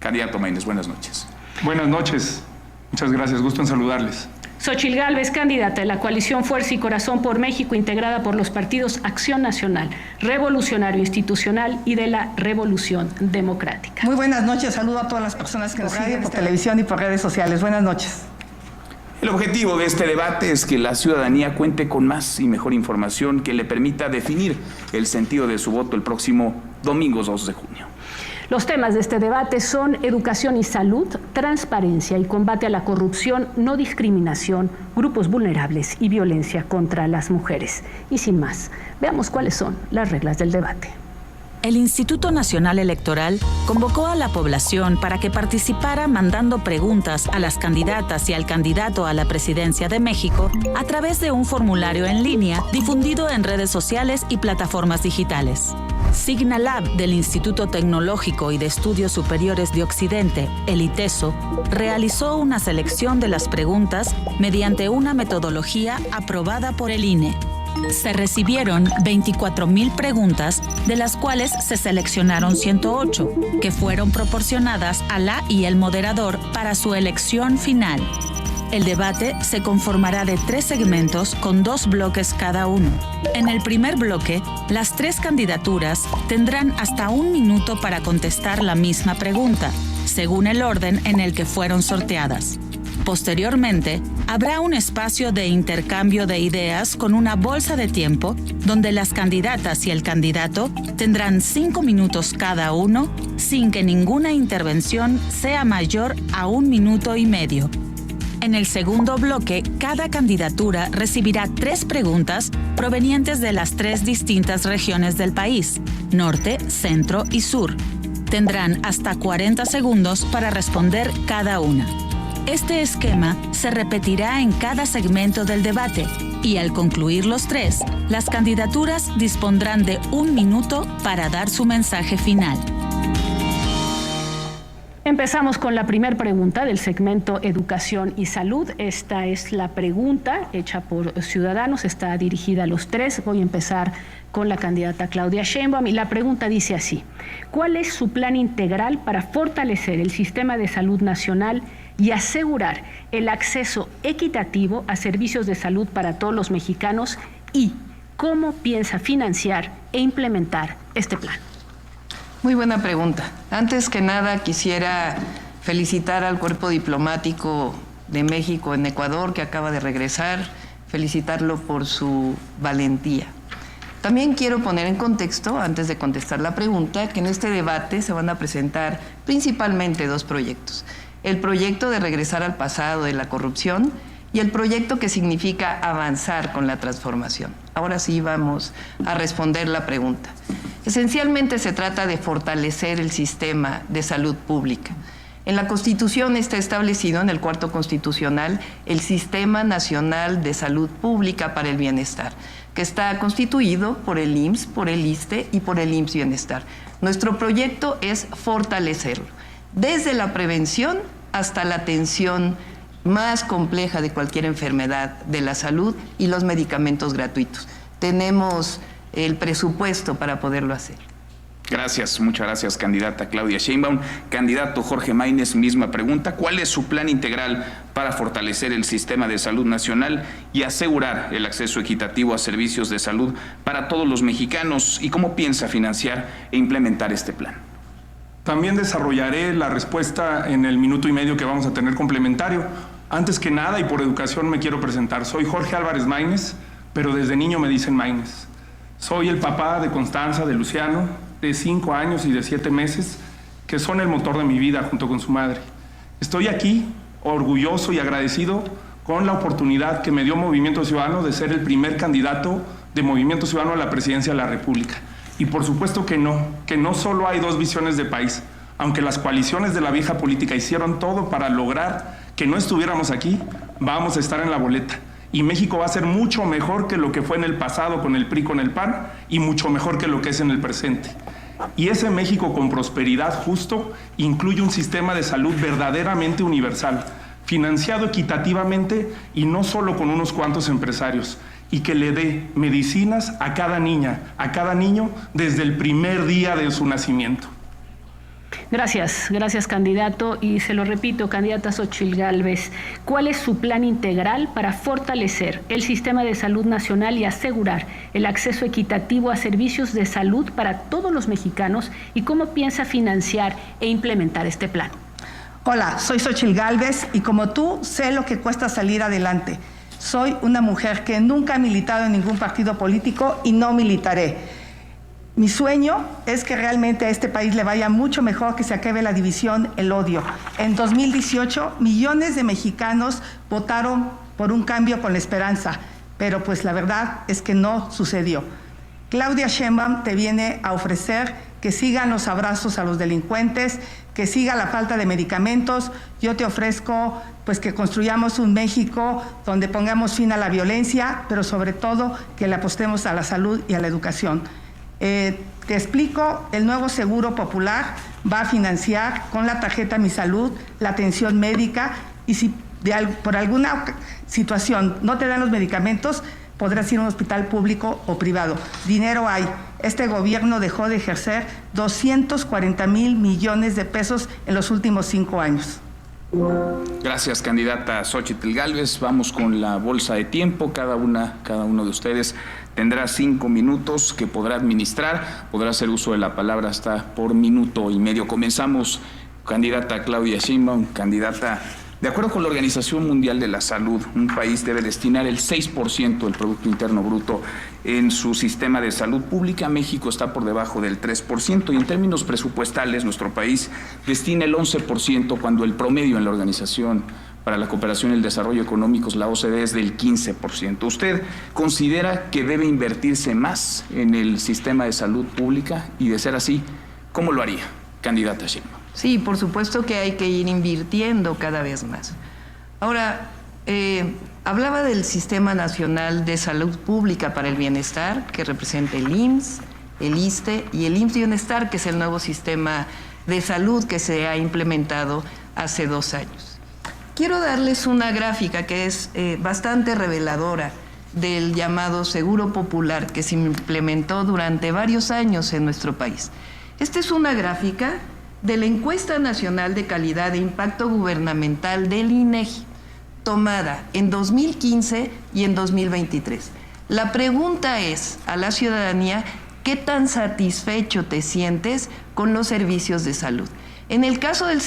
Candidato Maínez, buenas noches. Buenas noches. Muchas gracias. Gusto en saludarles. Xochitl Gálvez, candidata de la coalición Fuerza y Corazón por México, integrada por los partidos Acción Nacional, Revolucionario Institucional y de la Revolución Democrática. Muy buenas noches. Saludo a todas las personas que nos siguen por televisión y por redes sociales. Buenas noches. El objetivo de este debate es que la ciudadanía cuente con más y mejor información que le permita definir el sentido de su voto el próximo domingo 2 de junio. Los temas de este debate son educación y salud, transparencia y combate a la corrupción, no discriminación, grupos vulnerables y violencia contra las mujeres. Y sin más, veamos cuáles son las reglas del debate. El Instituto Nacional Electoral convocó a la población para que participara mandando preguntas a las candidatas y al candidato a la presidencia de México a través de un formulario en línea difundido en redes sociales y plataformas digitales. Signalab del Instituto Tecnológico y de Estudios Superiores de Occidente, el ITESO, realizó una selección de las preguntas mediante una metodología aprobada por el INE. Se recibieron 24,000 preguntas, de las cuales se seleccionaron 108, que fueron proporcionadas a la y el moderador para su elección final. El debate se conformará de 3 segmentos con 2 bloques cada uno. En el primer bloque, las 3 candidaturas tendrán hasta 1 minuto para contestar la misma pregunta, según el orden en el que fueron sorteadas. Posteriormente, habrá un espacio de intercambio de ideas con una bolsa de tiempo donde las candidatas y el candidato tendrán 5 minutos cada uno sin que ninguna intervención sea mayor a 1,5 minutos. En el segundo bloque, cada candidatura recibirá 3 preguntas provenientes de las 3 distintas regiones del país, norte, centro y sur. Tendrán hasta 40 segundos para responder cada una. Este esquema se repetirá en cada segmento del debate y al concluir los 3, las candidaturas dispondrán de 1 minuto para dar su mensaje final. Empezamos con la primera pregunta del segmento Educación y Salud. Esta es la pregunta hecha por ciudadanos, está dirigida a los 3. Voy a empezar con la candidata Claudia Sheinbaum y la pregunta dice así: ¿cuál es su plan integral para fortalecer el sistema de salud nacional y asegurar el acceso equitativo a servicios de salud para todos los mexicanos? ¿Y cómo piensa financiar e implementar este plan? Muy buena pregunta. Antes que nada quisiera felicitar al cuerpo diplomático de México en Ecuador que acaba de regresar, felicitarlo por su valentía. También quiero poner en contexto, antes de contestar la pregunta, que en este debate se van a presentar principalmente 2 proyectos. El proyecto de regresar al pasado de la corrupción y el proyecto que significa avanzar con la transformación. Ahora sí vamos a responder la pregunta. Esencialmente se trata de fortalecer el sistema de salud pública. En la Constitución está establecido, en el 4º constitucional, el Sistema Nacional de Salud Pública para el Bienestar, que está constituido por el IMSS, por el ISSSTE y por el IMSS Bienestar. Nuestro proyecto es fortalecerlo, desde la prevención hasta la atención más compleja de cualquier enfermedad de la salud y los medicamentos gratuitos. Tenemos el presupuesto para poderlo hacer. Gracias, muchas gracias, candidata Claudia Sheinbaum. Candidato Jorge Maínez, misma pregunta. ¿Cuál es su plan integral para fortalecer el sistema de salud nacional y asegurar el acceso equitativo a servicios de salud para todos los mexicanos? ¿Y cómo piensa financiar e implementar este plan? También desarrollaré la respuesta en el 1,5 minutos que vamos a tener complementario. Antes que nada, y por educación me quiero presentar. Soy Jorge Álvarez Maínez, pero desde niño me dicen Maínez. Soy el papá de Constanza, de Luciano, de 5 años y de 7 meses, que son el motor de mi vida junto con su madre. Estoy aquí orgulloso y agradecido con la oportunidad que me dio Movimiento Ciudadano de ser el primer candidato de Movimiento Ciudadano a la presidencia de la República. Y por supuesto que no solo hay 2 visiones de país. Aunque las coaliciones de la vieja política hicieron todo para lograr que no estuviéramos aquí, vamos a estar en la boleta. Y México va a ser mucho mejor que lo que fue en el pasado con el PRI, con el PAN, y mucho mejor que lo que es en el presente. Y ese México con prosperidad justo incluye un sistema de salud verdaderamente universal, financiado equitativamente y no solo con unos cuantos empresarios, y que le dé medicinas a cada niña, a cada niño desde el primer día de su nacimiento. Gracias, candidato. Y se lo repito, candidata Xóchitl Gálvez, ¿cuál es su plan integral para fortalecer el sistema de salud nacional y asegurar el acceso equitativo a servicios de salud para todos los mexicanos? ¿Y cómo piensa financiar e implementar este plan? Hola, soy Xóchitl Gálvez y como tú sé lo que cuesta salir adelante. Soy una mujer que nunca ha militado en ningún partido político y no militaré. Mi sueño es que realmente a este país le vaya mucho mejor, que se acabe la división, el odio. En 2018, millones de mexicanos votaron por un cambio con la esperanza, pero pues la verdad es que no sucedió. Claudia Sheinbaum te viene a ofrecer que sigan los abrazos a los delincuentes, que siga la falta de medicamentos. Yo te ofrezco pues que construyamos un México donde pongamos fin a la violencia, pero sobre todo que le apostemos a la salud y a la educación. Te explico, el nuevo Seguro Popular va a financiar con la tarjeta Mi Salud la atención médica y si por alguna situación no te dan los medicamentos, podrás ir a un hospital público o privado. Dinero hay. Este gobierno dejó de ejercer 240,000 millones de pesos en los últimos 5 años. Gracias, candidata Xóchitl Gálvez. Vamos con la bolsa de tiempo. Cada uno de ustedes tendrá 5 minutos que podrá administrar. Podrá hacer uso de la palabra hasta por minuto y medio. Comenzamos, candidata Claudia Sheinbaum. Candidata, de acuerdo con la Organización Mundial de la Salud, un país debe destinar el 6% del Producto Interno Bruto en su sistema de salud pública. México está por debajo del 3% y en términos presupuestales nuestro país destina el 11% cuando el promedio en la Organización para la Cooperación y el Desarrollo Económicos, la OCDE, es del 15%. ¿Usted considera que debe invertirse más en el sistema de salud pública? Y de ser así, ¿cómo lo haría, candidata Sheinbaum? Sí, por supuesto que hay que ir invirtiendo cada vez más. Ahora, hablaba del Sistema Nacional de Salud Pública para el Bienestar, que representa el IMSS, el ISSSTE y el IMSS Bienestar, que es el nuevo sistema de salud que se ha implementado hace 2 años. Quiero darles una gráfica que es bastante reveladora del llamado Seguro Popular que se implementó durante varios años en nuestro país. Esta es una gráfica de la Encuesta Nacional de Calidad e Impacto Gubernamental del INEGI, tomada en 2015 y en 2023. La pregunta es a la ciudadanía, ¿qué tan satisfecho te sientes con los servicios de salud? En el caso del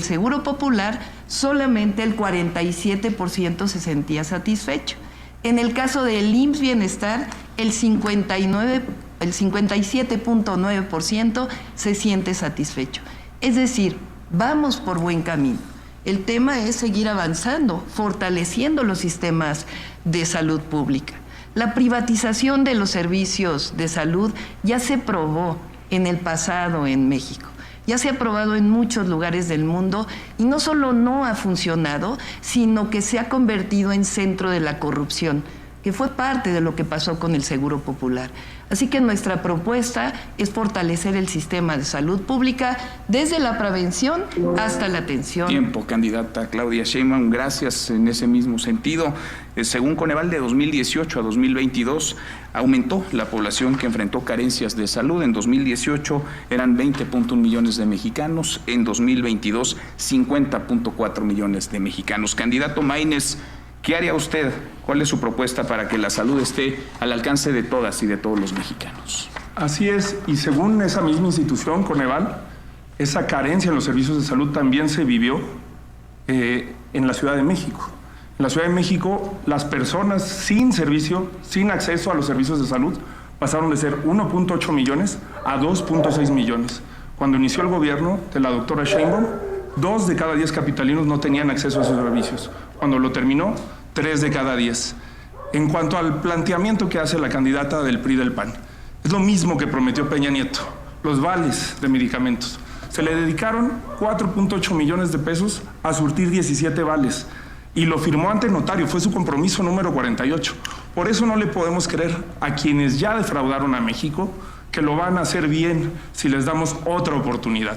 Seguro Popular, solamente el 47% se sentía satisfecho. En el caso del IMSS Bienestar, el 57.9% se siente satisfecho. Es decir, vamos por buen camino. El tema es seguir avanzando, fortaleciendo los sistemas de salud pública. La privatización de los servicios de salud ya se probó en el pasado en México. Ya se ha probado en muchos lugares del mundo y no solo no ha funcionado, sino que se ha convertido en centro de la corrupción, que fue parte de lo que pasó con el Seguro Popular. Así que nuestra propuesta es fortalecer el sistema de salud pública desde la prevención hasta la atención. Tiempo, candidata Claudia Sheinbaum. Gracias en ese mismo sentido. Según Coneval, de 2018 a 2022 aumentó la población que enfrentó carencias de salud. En 2018 eran 20.1 millones de mexicanos, en 2022 50.4 millones de mexicanos. Candidato Maínez, ¿qué haría usted? ¿Cuál es su propuesta para que la salud esté al alcance de todas y de todos los mexicanos? Así es, y según esa misma institución, Coneval, esa carencia en los servicios de salud también se vivió en la Ciudad de México. En la Ciudad de México, las personas sin servicio, sin acceso a los servicios de salud, pasaron de ser 1.8 millones a 2.6 millones. Cuando inició el gobierno de la doctora Sheinbaum, 2 de cada 10 capitalinos no tenían acceso a esos servicios. Cuando lo terminó, 3 de cada 10. En cuanto al planteamiento que hace la candidata del PRI del PAN, es lo mismo que prometió Peña Nieto, los vales de medicamentos. Se le dedicaron 4.8 millones de pesos a surtir 17 vales y lo firmó ante notario, fue su compromiso número 48. Por eso no le podemos creer a quienes ya defraudaron a México que lo van a hacer bien si les damos otra oportunidad.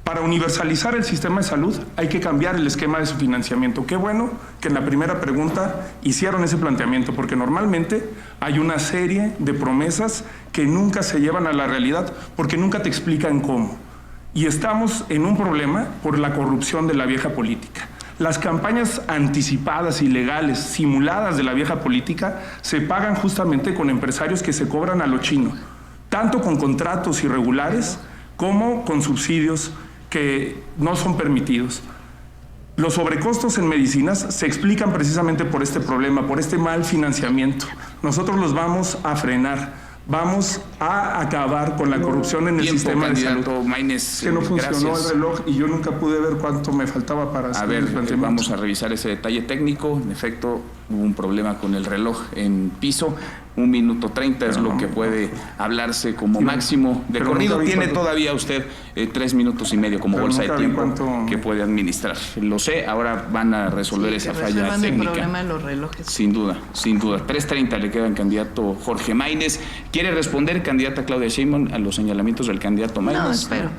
Para universalizar el sistema de salud hay que cambiar el esquema de su financiamiento. Qué bueno que en la primera pregunta hicieron ese planteamiento, porque normalmente hay una serie de promesas que nunca se llevan a la realidad porque nunca te explican cómo. Y estamos en un problema por la corrupción de la vieja política. Las campañas anticipadas, ilegales, simuladas de la vieja política se pagan justamente con empresarios que se cobran a lo chino, tanto con contratos irregulares como con subsidios que no son permitidos. Los sobrecostos en medicinas se explican precisamente por este problema, por este mal financiamiento. Nosotros los vamos a frenar. Vamos a acabar con la corrupción en el sistema de salud. Maínez, que no funcionó gracias. el reloj y yo nunca pude ver cuánto me faltaba para hacer el planteamiento. Vamos a revisar ese detalle técnico. En efecto, hubo un problema con el reloj en piso. 1 minuto 30 es lo que puede hablarse como máximo de pero corrido. nunca vi Tiene cuánto. todavía usted 3 minutos y medio como Pero bolsa de nunca vi tiempo cuánto. que puede administrar. Lo sé, ahora van a resolver esa falla resuelvan el técnica. problema de los relojes. Sin duda, sin duda. 3:30 le queda al candidato Jorge Maínez. ¿Quiere responder, candidata Claudia Sheinbaum, a los señalamientos del candidato Maínez? No, espero.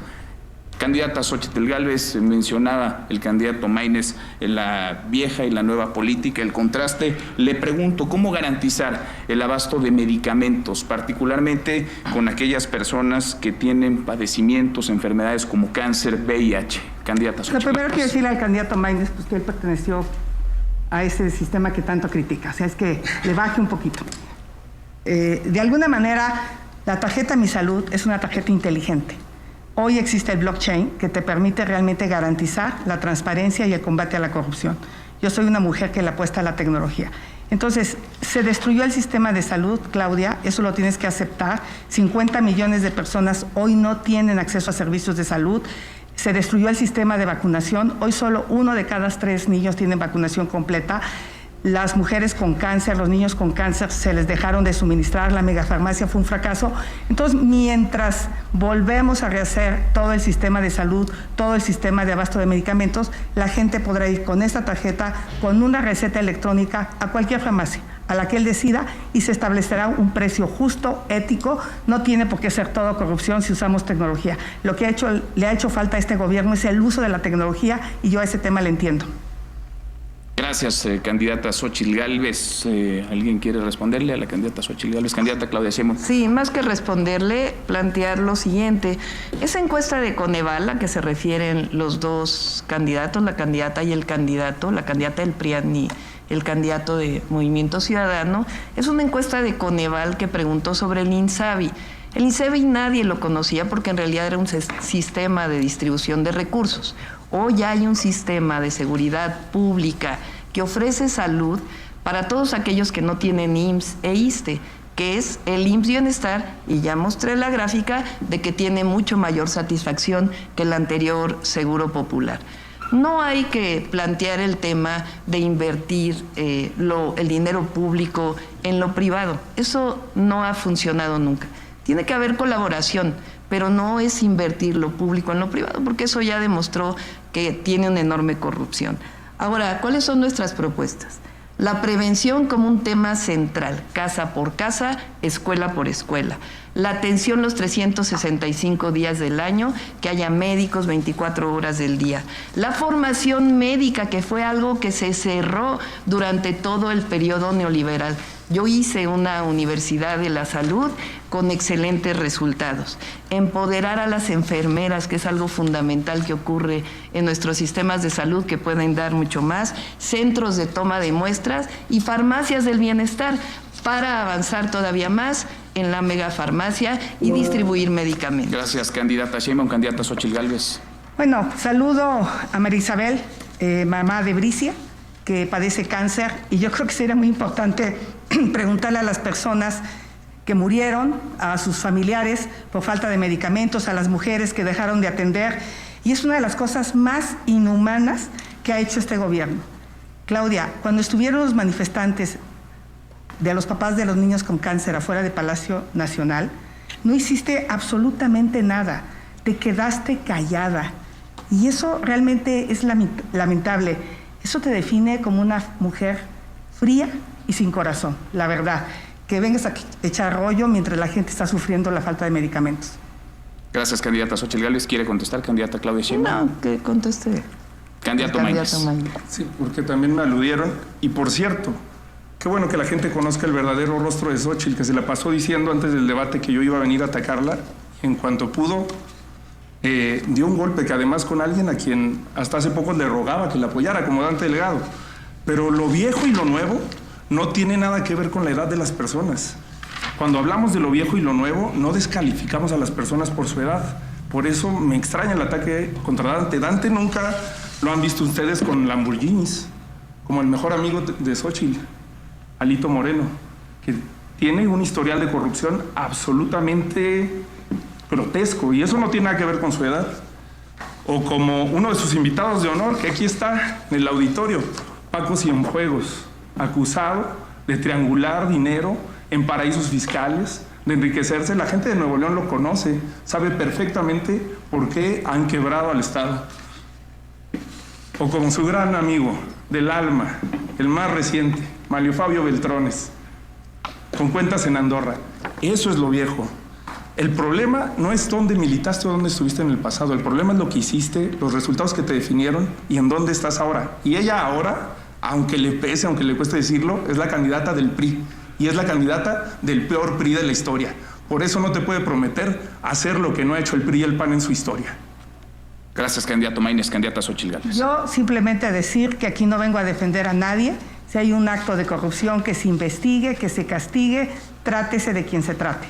Candidata Xóchitl Gálvez, mencionaba el candidato Maínez en la vieja y la nueva política, el contraste. Le pregunto, ¿cómo garantizar el abasto de medicamentos, particularmente con aquellas personas que tienen padecimientos, enfermedades como cáncer, VIH? Candidata Lo Xóchitl primero Gálvez. quiero decirle al candidato Maínez pues, que él perteneció a ese sistema que tanto critica. O sea, es que le baje un poquito. De alguna manera, la tarjeta Mi Salud es una tarjeta inteligente. Hoy existe el blockchain que te permite realmente garantizar la transparencia y el combate a la corrupción. Yo soy una mujer que le apuesta a la tecnología. Entonces, se destruyó el sistema de salud, Claudia, eso lo tienes que aceptar. 50 millones de personas hoy no tienen acceso a servicios de salud. Se destruyó el sistema de vacunación. Hoy solo 1 de cada 3 niños tienen vacunación completa. Las mujeres con cáncer, los niños con cáncer, se les dejaron de suministrar, la megafarmacia fue un fracaso. Entonces, mientras volvemos a rehacer todo el sistema de salud, todo el sistema de abasto de medicamentos, la gente podrá ir con esta tarjeta, con una receta electrónica, a cualquier farmacia, a la que él decida, y se establecerá un precio justo, ético. No tiene por qué ser todo corrupción si usamos tecnología. Lo que le ha hecho falta a este gobierno es el uso de la tecnología, y yo a ese tema le entiendo. Gracias, candidata Xóchitl Gálvez. ¿Alguien quiere responderle a la candidata Xóchitl Gálvez? Candidata Claudia Sheinbaum. Sí, más que responderle, plantear lo siguiente. Esa encuesta de Coneval, a la que se refieren los dos candidatos, la candidata y el candidato, la candidata del PRIAN y el candidato de Movimiento Ciudadano, es una encuesta de Coneval que preguntó sobre el INSABI. El INSABI nadie lo conocía porque en realidad era un sistema de distribución de recursos. Hoy hay un sistema de seguridad pública que ofrece salud para todos aquellos que no tienen IMSS e ISSSTE, que es el IMSS Bienestar, y ya mostré la gráfica de que tiene mucho mayor satisfacción que el anterior Seguro Popular. No hay que plantear el tema de invertir el dinero público en lo privado. Eso no ha funcionado nunca. Tiene que haber colaboración, pero no es invertir lo público en lo privado, porque eso ya demostró que tiene una enorme corrupción. Ahora, ¿cuáles son nuestras propuestas? La prevención como un tema central, casa por casa, escuela por escuela. La atención los 365 días del año, que haya médicos 24 horas del día. La formación médica, que fue algo que se cerró durante todo el periodo neoliberal. Yo hice una universidad de la salud con excelentes resultados. Empoderar a las enfermeras, que es algo fundamental que ocurre en nuestros sistemas de salud, que pueden dar mucho más. Centros de toma de muestras y farmacias del bienestar para avanzar todavía más en la megafarmacia y distribuir medicamentos. Gracias, candidata Sheinbaum. Candidata Xóchitl Gálvez. Bueno, saludo a María Isabel, mamá de Bricia, que padece cáncer, y yo creo que sería muy importante preguntarle a las personas que murieron, a sus familiares por falta de medicamentos, a las mujeres que dejaron de atender, y es una de las cosas más inhumanas que ha hecho este gobierno. Claudia, cuando estuvieron los manifestantes de los papás de los niños con cáncer afuera de Palacio Nacional, no hiciste absolutamente nada, te quedaste callada, y eso realmente es lamentable. Eso te define como una mujer fría y sin corazón, la verdad. Que vengas a echar rollo mientras la gente está sufriendo la falta de medicamentos. Gracias, candidata Xóchitl Gálvez. ¿Quiere contestar, candidata Claudia Sheinbaum? No, que conteste. Candidato Maínez. Sí, porque también me aludieron. Y por cierto, qué bueno que la gente conozca el verdadero rostro de Xóchitl, que se la pasó diciendo antes del debate que yo iba a venir a atacarla. En cuanto pudo, dio un golpe que además con alguien a quien hasta hace poco le rogaba que le apoyara, como Dante Delgado. Pero lo viejo y lo nuevo no tiene nada que ver con la edad de las personas. Cuando hablamos de lo viejo y lo nuevo, no descalificamos a las personas por su edad. Por eso me extraña el ataque contra Dante. Dante nunca lo han visto ustedes con Lamborghinis, como el mejor amigo de Xóchitl, Alito Moreno, que tiene un historial de corrupción absolutamente grotesco, y eso no tiene nada que ver con su edad. O como uno de sus invitados de honor, que aquí está en el auditorio, Paco Cienfuegos, acusado de triangular dinero en paraísos fiscales, de enriquecerse. La gente de Nuevo León lo conoce, sabe perfectamente por qué han quebrado al Estado. O como su gran amigo del alma, el más reciente, Mario Fabio Beltrones, con cuentas en Andorra. Eso es lo viejo. El problema no es dónde militaste o dónde estuviste en el pasado. El problema es lo que hiciste, los resultados que te definieron y en dónde estás ahora. Y ella ahora, aunque le pese, aunque le cueste decirlo, es la candidata del PRI. Y es la candidata del peor PRI de la historia. Por eso no te puede prometer hacer lo que no ha hecho el PRI y el PAN en su historia. Gracias, candidato Maínez. Candidata Xóchitl Gálvez. Yo simplemente decir que aquí no vengo a defender a nadie. Si hay un acto de corrupción, que se investigue, que se castigue, trátese de quien se trate.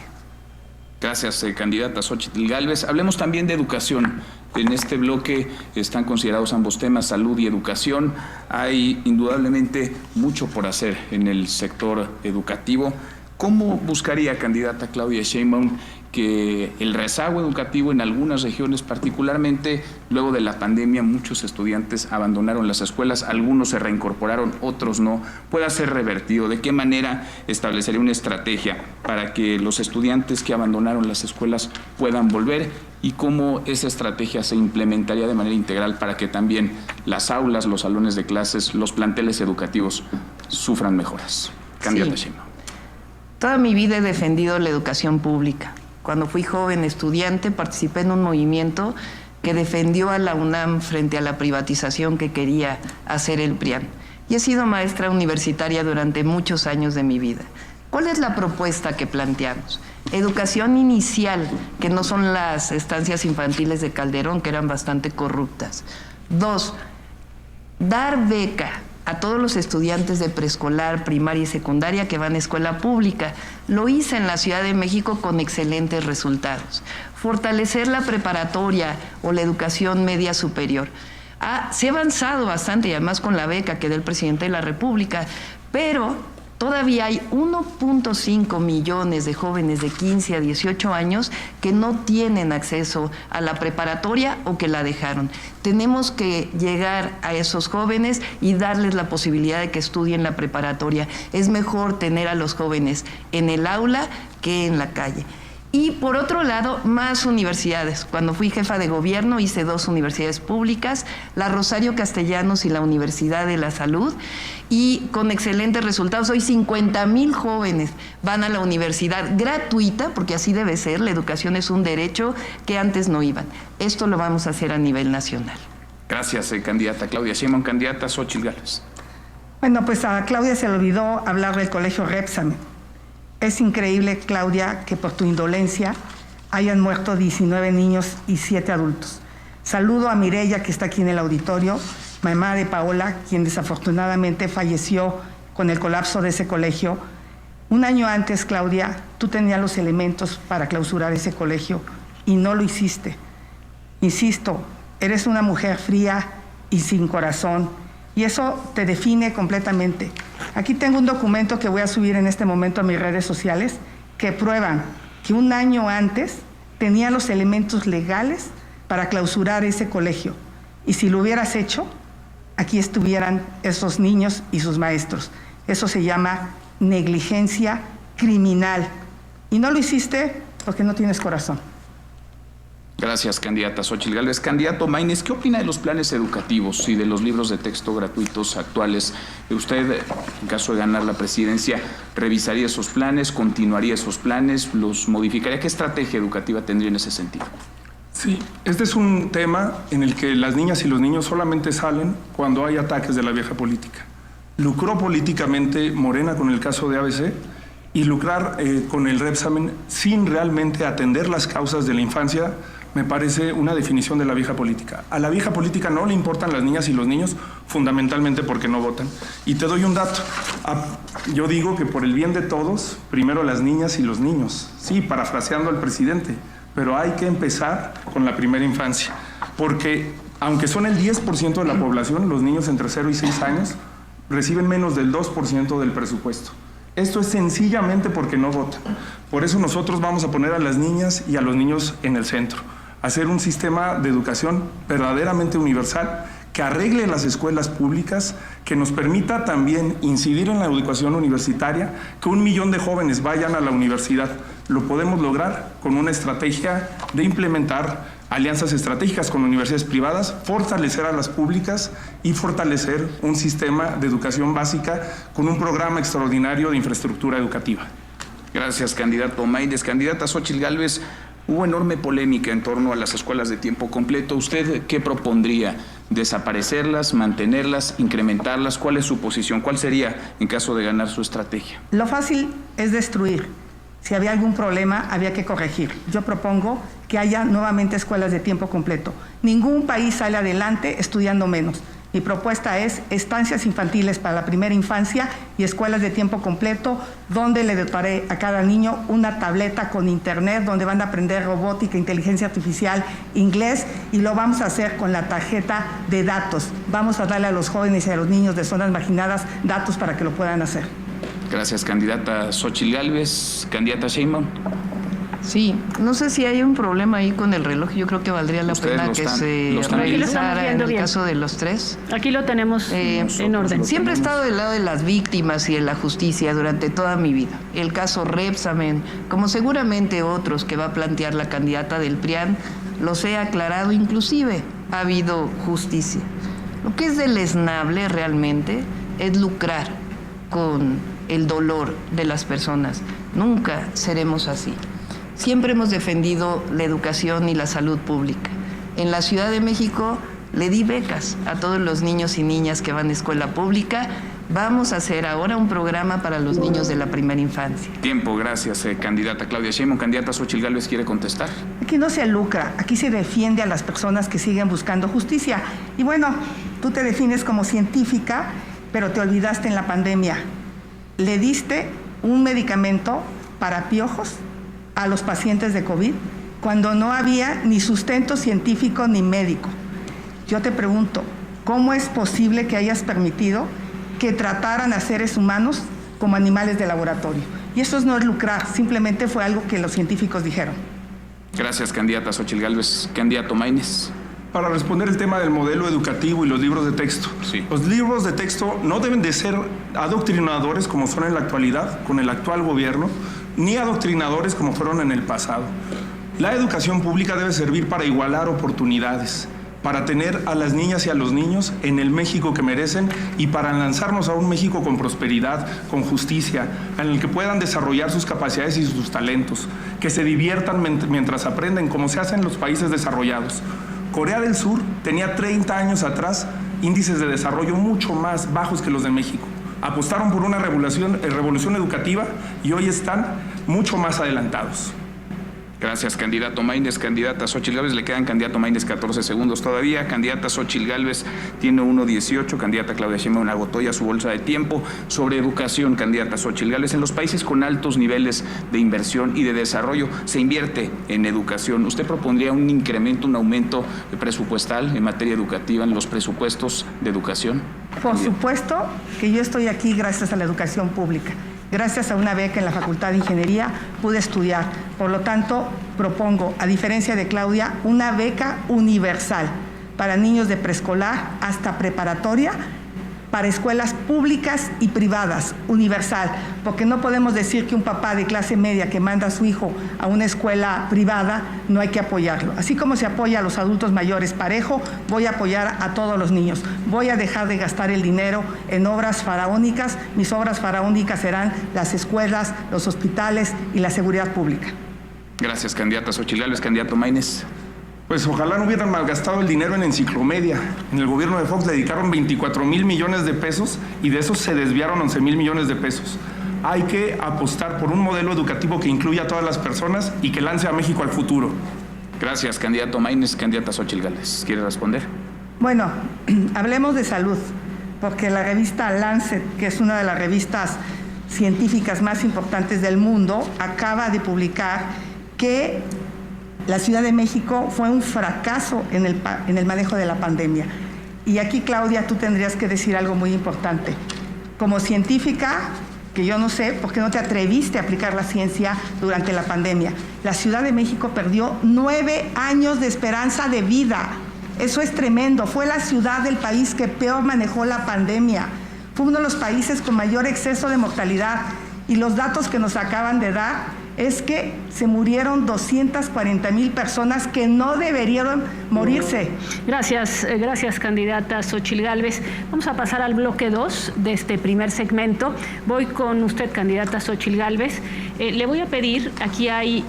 Gracias, candidata Xóchitl Gálvez. Hablemos también de educación. En este bloque están considerados ambos temas, salud y educación. Hay indudablemente mucho por hacer en el sector educativo. ¿Cómo buscaría, candidata Claudia Sheinbaum, que el rezago educativo en algunas regiones, particularmente luego de la pandemia, muchos estudiantes abandonaron las escuelas, algunos se reincorporaron, otros no, pueda ser revertido? ¿De qué manera establecería una estrategia para que los estudiantes que abandonaron las escuelas puedan volver? ¿Y cómo esa estrategia se implementaría de manera integral para que también las aulas, los salones de clases, los planteles educativos sufran mejoras? Candidata Sheinbaum. Toda mi vida he defendido la educación pública. Cuando fui joven estudiante participé en un movimiento que defendió a la UNAM frente a la privatización que quería hacer el PRIAN. Y he sido maestra universitaria durante muchos años de mi vida. ¿Cuál es la propuesta que planteamos? Educación inicial, que no son las estancias infantiles de Calderón, que eran bastante corruptas. 2, dar beca a todos los estudiantes de preescolar, primaria y secundaria que van a escuela pública. Lo hice en la Ciudad de México con excelentes resultados. Fortalecer la preparatoria o la educación media superior. Se ha avanzado bastante, y además con la beca que da el presidente de la República, pero todavía hay 1.5 millones de jóvenes de 15 a 18 años que no tienen acceso a la preparatoria o que la dejaron. Tenemos que llegar a esos jóvenes y darles la posibilidad de que estudien la preparatoria. Es mejor tener a los jóvenes en el aula que en la calle. Y por otro lado, más universidades. Cuando fui jefa de gobierno hice 2 universidades públicas, la Rosario Castellanos y la Universidad de la Salud, y con excelentes resultados. Hoy 50,000 jóvenes van a la universidad gratuita, porque así debe ser, la educación es un derecho que antes no iban. Esto lo vamos a hacer a nivel nacional. Gracias, candidata Claudia Sheinbaum. Candidata Xóchitl Gálvez. Bueno, pues a Claudia se le olvidó hablar del colegio Repsamen. Es increíble, Claudia, que por tu indolencia hayan muerto 19 niños y 7 adultos. Saludo a Mireya, que está aquí en el auditorio, mamá de Paola, quien desafortunadamente falleció con el colapso de ese colegio. Un año antes, Claudia, tú tenías los elementos para clausurar ese colegio y no lo hiciste. Insisto, eres una mujer fría y sin corazón, y eso te define completamente. Aquí tengo un documento que voy a subir en este momento a mis redes sociales que prueban que un año antes tenía los elementos legales para clausurar ese colegio. Y si lo hubieras hecho, aquí estuvieran esos niños y sus maestros. Eso se llama negligencia criminal. Y no lo hiciste porque no tienes corazón. Gracias, candidata Xóchitl Gálvez. Candidato Maínez, ¿qué opina de los planes educativos y de los libros de texto gratuitos actuales? ¿Usted, en caso de ganar la presidencia, revisaría esos planes, continuaría esos planes, los modificaría? ¿Qué estrategia educativa tendría en ese sentido? Sí, este es un tema en el que las niñas y los niños solamente salen cuando hay ataques de la vieja política. Lucró políticamente Morena con el caso de ABC y lucrar con el Repsamen sin realmente atender las causas de la infancia me parece una definición de la vieja política. A la vieja política no le importan las niñas y los niños, fundamentalmente porque no votan. Y te doy un dato. Yo digo que por el bien de todos, primero las niñas y los niños. Sí, parafraseando al presidente, pero hay que empezar con la primera infancia. Porque aunque son el 10% de la población, los niños entre 0 y 6 años reciben menos del 2% del presupuesto. Esto es sencillamente porque no votan. Por eso nosotros vamos a poner a las niñas y a los niños en el centro. Hacer un sistema de educación verdaderamente universal que arregle las escuelas públicas, que nos permita también incidir en la educación universitaria, que 1 millón de jóvenes vayan a la universidad. Lo podemos lograr con una estrategia de implementar alianzas estratégicas con universidades privadas, fortalecer a las públicas y fortalecer un sistema de educación básica con un programa extraordinario de infraestructura educativa. Gracias, candidato Maínez. Candidata Xóchitl Gálvez, hubo enorme polémica en torno a las escuelas de tiempo completo. ¿Usted qué propondría? ¿Desaparecerlas, mantenerlas, incrementarlas? ¿Cuál es su posición? ¿Cuál sería en caso de ganar su estrategia? Lo fácil es destruir. Si había algún problema, había que corregir. Yo propongo que haya nuevamente escuelas de tiempo completo. Ningún país sale adelante estudiando menos. Mi propuesta es estancias infantiles para la primera infancia y escuelas de tiempo completo, donde le dotaré a cada niño una tableta con internet, donde van a aprender robótica, inteligencia artificial, inglés, y lo vamos a hacer con la tarjeta de datos. Vamos a darle a los jóvenes y a los niños de zonas marginadas datos para que lo puedan hacer. Gracias, candidata Xóchitl Gálvez. Candidata Sheinbaum. Sí, no sé si hay un problema ahí con el reloj. Yo creo que valdría la pena que se revisara en el caso de los tres. Aquí lo tenemos en orden. Siempre he estado del lado de las víctimas y de la justicia durante toda mi vida. El caso Repsamen, como seguramente otros que va a plantear la candidata del PRIAN, los he aclarado, inclusive ha habido justicia. Lo que es deleznable realmente es lucrar con el dolor de las personas. Nunca seremos así. Siempre hemos defendido la educación y la salud pública. En la Ciudad de México le di becas a todos los niños y niñas que van a escuela pública. Vamos a hacer ahora un programa para los niños de la primera infancia. Tiempo, gracias, candidata Claudia Sheinbaum. Candidata Xóchitl Gálvez, ¿quiere contestar? Aquí no se lucra, aquí se defiende a las personas que siguen buscando justicia. Y bueno, tú te defines como científica, pero te olvidaste en la pandemia. Le diste un medicamento para piojos a los pacientes de COVID cuando no había ni sustento científico ni médico. Yo te pregunto, ¿cómo es posible que hayas permitido que trataran a seres humanos como animales de laboratorio? Y eso no es lucrar, simplemente fue algo que los científicos dijeron. Gracias, candidata Xóchitl Gálvez. Candidato Maínez. Para responder el tema del modelo educativo y los libros de texto. Sí. Los libros de texto no deben de ser adoctrinadores como son en la actualidad, con el actual gobierno, ni adoctrinadores como fueron en el pasado. La educación pública debe servir para igualar oportunidades, para tener a las niñas y a los niños en el México que merecen y para lanzarnos a un México con prosperidad, con justicia, en el que puedan desarrollar sus capacidades y sus talentos, que se diviertan mientras aprenden, como se hace en los países desarrollados. Corea del Sur tenía 30 años atrás índices de desarrollo mucho más bajos que los de México. Apostaron por una revolución educativa y hoy están mucho más adelantados. Gracias, candidato Maínez. Candidata Xóchitl Gálvez, le quedan candidato Maínez 14 segundos todavía. Candidata Xóchitl Gálvez tiene 1:18. Candidata Claudia Sheinbaum agotó ya su bolsa de tiempo. Sobre educación, candidata Xóchitl Gálvez, en los países con altos niveles de inversión y de desarrollo se invierte en educación. ¿Usted propondría un incremento, un aumento presupuestal en materia educativa en los presupuestos de educación? Por supuesto que yo estoy aquí gracias a la educación pública. Gracias a una beca en la Facultad de Ingeniería pude estudiar. Por lo tanto, propongo, a diferencia de Claudia, una beca universal para niños de preescolar hasta preparatoria, para escuelas públicas y privadas, universal, porque no podemos decir que un papá de clase media que manda a su hijo a una escuela privada no hay que apoyarlo. Así como se apoya a los adultos mayores parejo, voy a apoyar a todos los niños. Voy a dejar de gastar el dinero en obras faraónicas. Mis obras faraónicas serán las escuelas, los hospitales y la seguridad pública. Gracias, candidata Xóchitl Gálvez. Candidato Maínez. Pues ojalá no hubieran malgastado el dinero en enciclomedia. En el gobierno de Fox le dedicaron 24,000 millones de pesos y de esos se desviaron 11,000 millones de pesos. Hay que apostar por un modelo educativo que incluya a todas las personas y que lance a México al futuro. Gracias, candidato Maínez. Candidata Xóchitl Gálvez, ¿quiere responder? Bueno, hablemos de salud, porque la revista Lancet, que es una de las revistas científicas más importantes del mundo, acaba de publicar que la Ciudad de México fue un fracaso en el manejo de la pandemia. Y aquí, Claudia, tú tendrías que decir algo muy importante. Como científica, que yo no sé por qué no te atreviste a aplicar la ciencia durante la pandemia. La Ciudad de México perdió 9 años de esperanza de vida. Eso es tremendo. Fue la ciudad del país que peor manejó la pandemia. Fue uno de los países con mayor exceso de mortalidad. Y los datos que nos acaban de dar es que se murieron 240,000 personas que no deberían morirse. Gracias, candidata Xóchitl Gálvez. Vamos a pasar al bloque 2 de este primer segmento. Voy con usted, candidata Xóchitl Gálvez. Le voy a pedir, aquí hay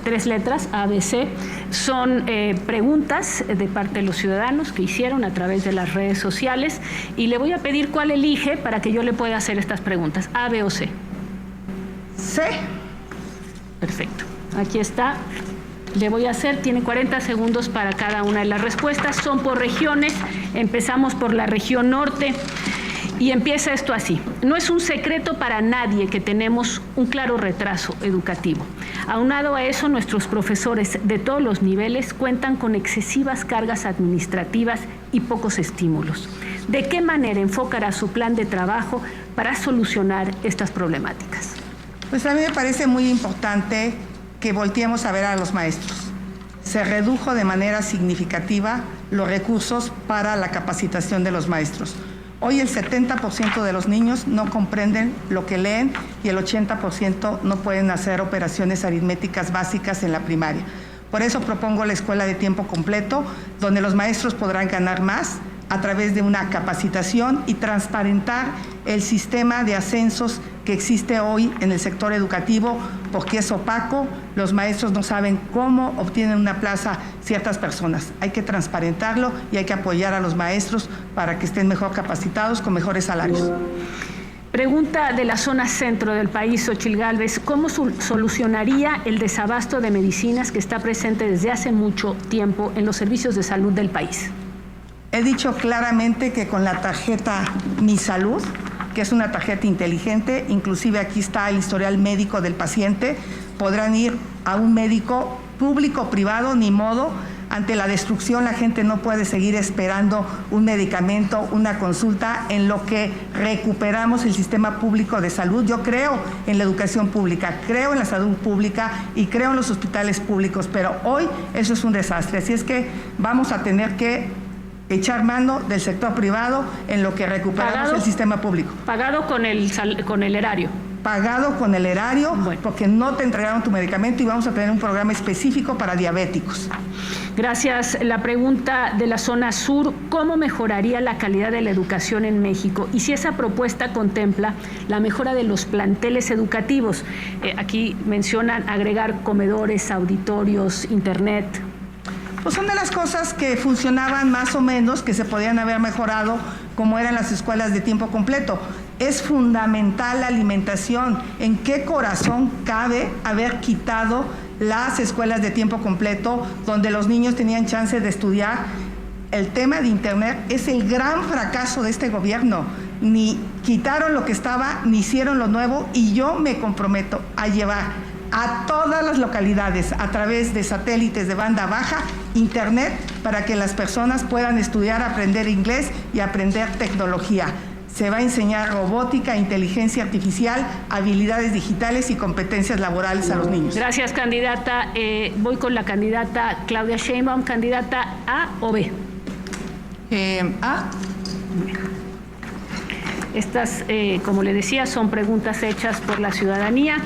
3 letras, A, B, C. Son preguntas de parte de los ciudadanos que hicieron a través de las redes sociales y le voy a pedir cuál elige para que yo le pueda hacer estas preguntas, A, B o C. C. Perfecto. Aquí está. Le voy a hacer, tiene 40 segundos para cada una de las respuestas. Son por regiones. Empezamos por la región norte. Y empieza esto así. No es un secreto para nadie que tenemos un claro retraso educativo. Aunado a eso, nuestros profesores de todos los niveles cuentan con excesivas cargas administrativas y pocos estímulos. ¿De qué manera enfocará su plan de trabajo para solucionar estas problemáticas? Pues a mí me parece muy importante que volteemos a ver a los maestros. Se redujo de manera significativa los recursos para la capacitación de los maestros. Hoy el 70% de los niños no comprenden lo que leen y el 80% no pueden hacer operaciones aritméticas básicas en la primaria. Por eso propongo la escuela de tiempo completo, donde los maestros podrán ganar más a través de una capacitación y transparentar el sistema de ascensos que existe hoy en el sector educativo, porque es opaco, los maestros no saben cómo obtienen una plaza ciertas personas. Hay que transparentarlo y hay que apoyar a los maestros para que estén mejor capacitados con mejores salarios. Pregunta de la zona centro del país, Xóchitl Gálvez. ¿Cómo solucionaría el desabasto de medicinas que está presente desde hace mucho tiempo en los servicios de salud del país? He dicho claramente que con la tarjeta Mi Salud, que es una tarjeta inteligente, inclusive aquí está el historial médico del paciente, podrán ir a un médico público o privado, ni modo. Ante la destrucción, la gente no puede seguir esperando un medicamento, una consulta, en lo que recuperamos el sistema público de salud. Yo creo en la educación pública, creo en la salud pública y creo en los hospitales públicos, pero hoy eso es un desastre. Así es que vamos a tener que echar mano del sector privado en lo que recuperamos el sistema público. Pagado con el erario. Pagado con el erario, bueno, porque no te entregaron tu medicamento y vamos a tener un programa específico para diabéticos. Gracias. La pregunta de la zona sur, ¿cómo mejoraría la calidad de la educación en México? Y si esa propuesta contempla la mejora de los planteles educativos. Aquí mencionan agregar comedores, auditorios, internet. Pues son de las cosas que funcionaban más o menos, que se podían haber mejorado, como eran las escuelas de tiempo completo. Es fundamental la alimentación. ¿En qué corazón cabe haber quitado las escuelas de tiempo completo, donde los niños tenían chance de estudiar? El tema de Internet es el gran fracaso de este gobierno. Ni quitaron lo que estaba, ni hicieron lo nuevo, y yo me comprometo a llevar a todas las localidades, a través de satélites de banda baja, Internet, para que las personas puedan estudiar, aprender inglés y aprender tecnología. Se va a enseñar robótica, inteligencia artificial, habilidades digitales y competencias laborales a los niños. Gracias, candidata. Voy con la candidata Claudia Sheinbaum. ¿Candidata A o B? A. Estas, como le decía, son preguntas hechas por la ciudadanía.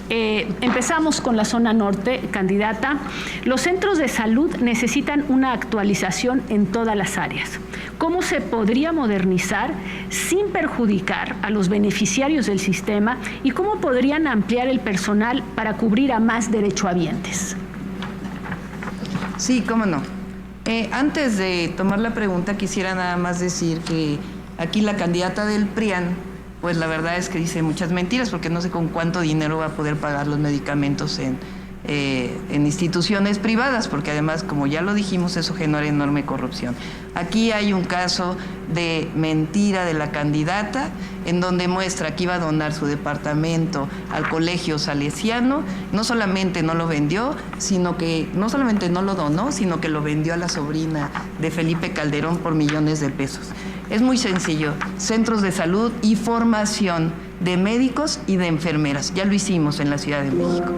Empezamos con la zona norte, candidata. Los centros de salud necesitan una actualización en todas las áreas. ¿Cómo se podría modernizar sin perjudicar a los beneficiarios del sistema y cómo podrían ampliar el personal para cubrir a más derechohabientes? Sí, cómo no. Antes de tomar la pregunta, quisiera nada más decir que aquí la candidata del PRIAN, pues la verdad es que dice muchas mentiras, porque no sé con cuánto dinero va a poder pagar los medicamentos en instituciones privadas, porque además, como ya lo dijimos, eso genera enorme corrupción. Aquí hay un caso de mentira de la candidata, en donde muestra que iba a donar su departamento al Colegio Salesiano. No solamente no lo vendió, sino que no solamente no lo donó, sino que lo vendió a la sobrina de Felipe Calderón por millones de pesos. Es muy sencillo, centros de salud y formación de médicos y de enfermeras. Ya lo hicimos en la Ciudad de México.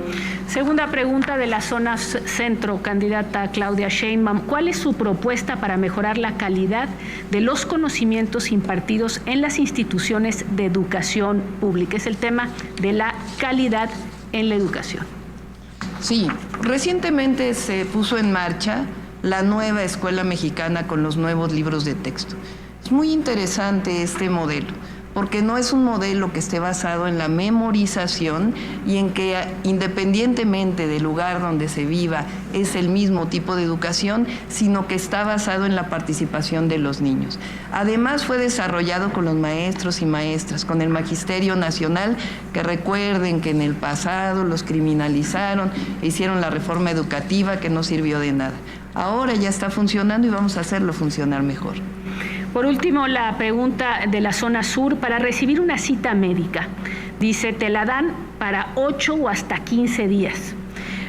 Segunda pregunta de la zona centro, candidata Claudia Sheinbaum. ¿Cuál es su propuesta para mejorar la calidad de los conocimientos impartidos en las instituciones de educación pública? Es el tema de la calidad en la educación. Sí, recientemente se puso en marcha la nueva escuela mexicana con los nuevos libros de texto. Es muy interesante este modelo, porque no es un modelo que esté basado en la memorización y en que independientemente del lugar donde se viva es el mismo tipo de educación, sino que está basado en la participación de los niños. Además fue desarrollado con los maestros y maestras, con el Magisterio Nacional, que recuerden que en el pasado los criminalizaron e hicieron la reforma educativa que no sirvió de nada. Ahora ya está funcionando y vamos a hacerlo funcionar mejor. Por último, la pregunta de la zona sur, para recibir una cita médica. Dice, te la dan para 8 o hasta 15 días.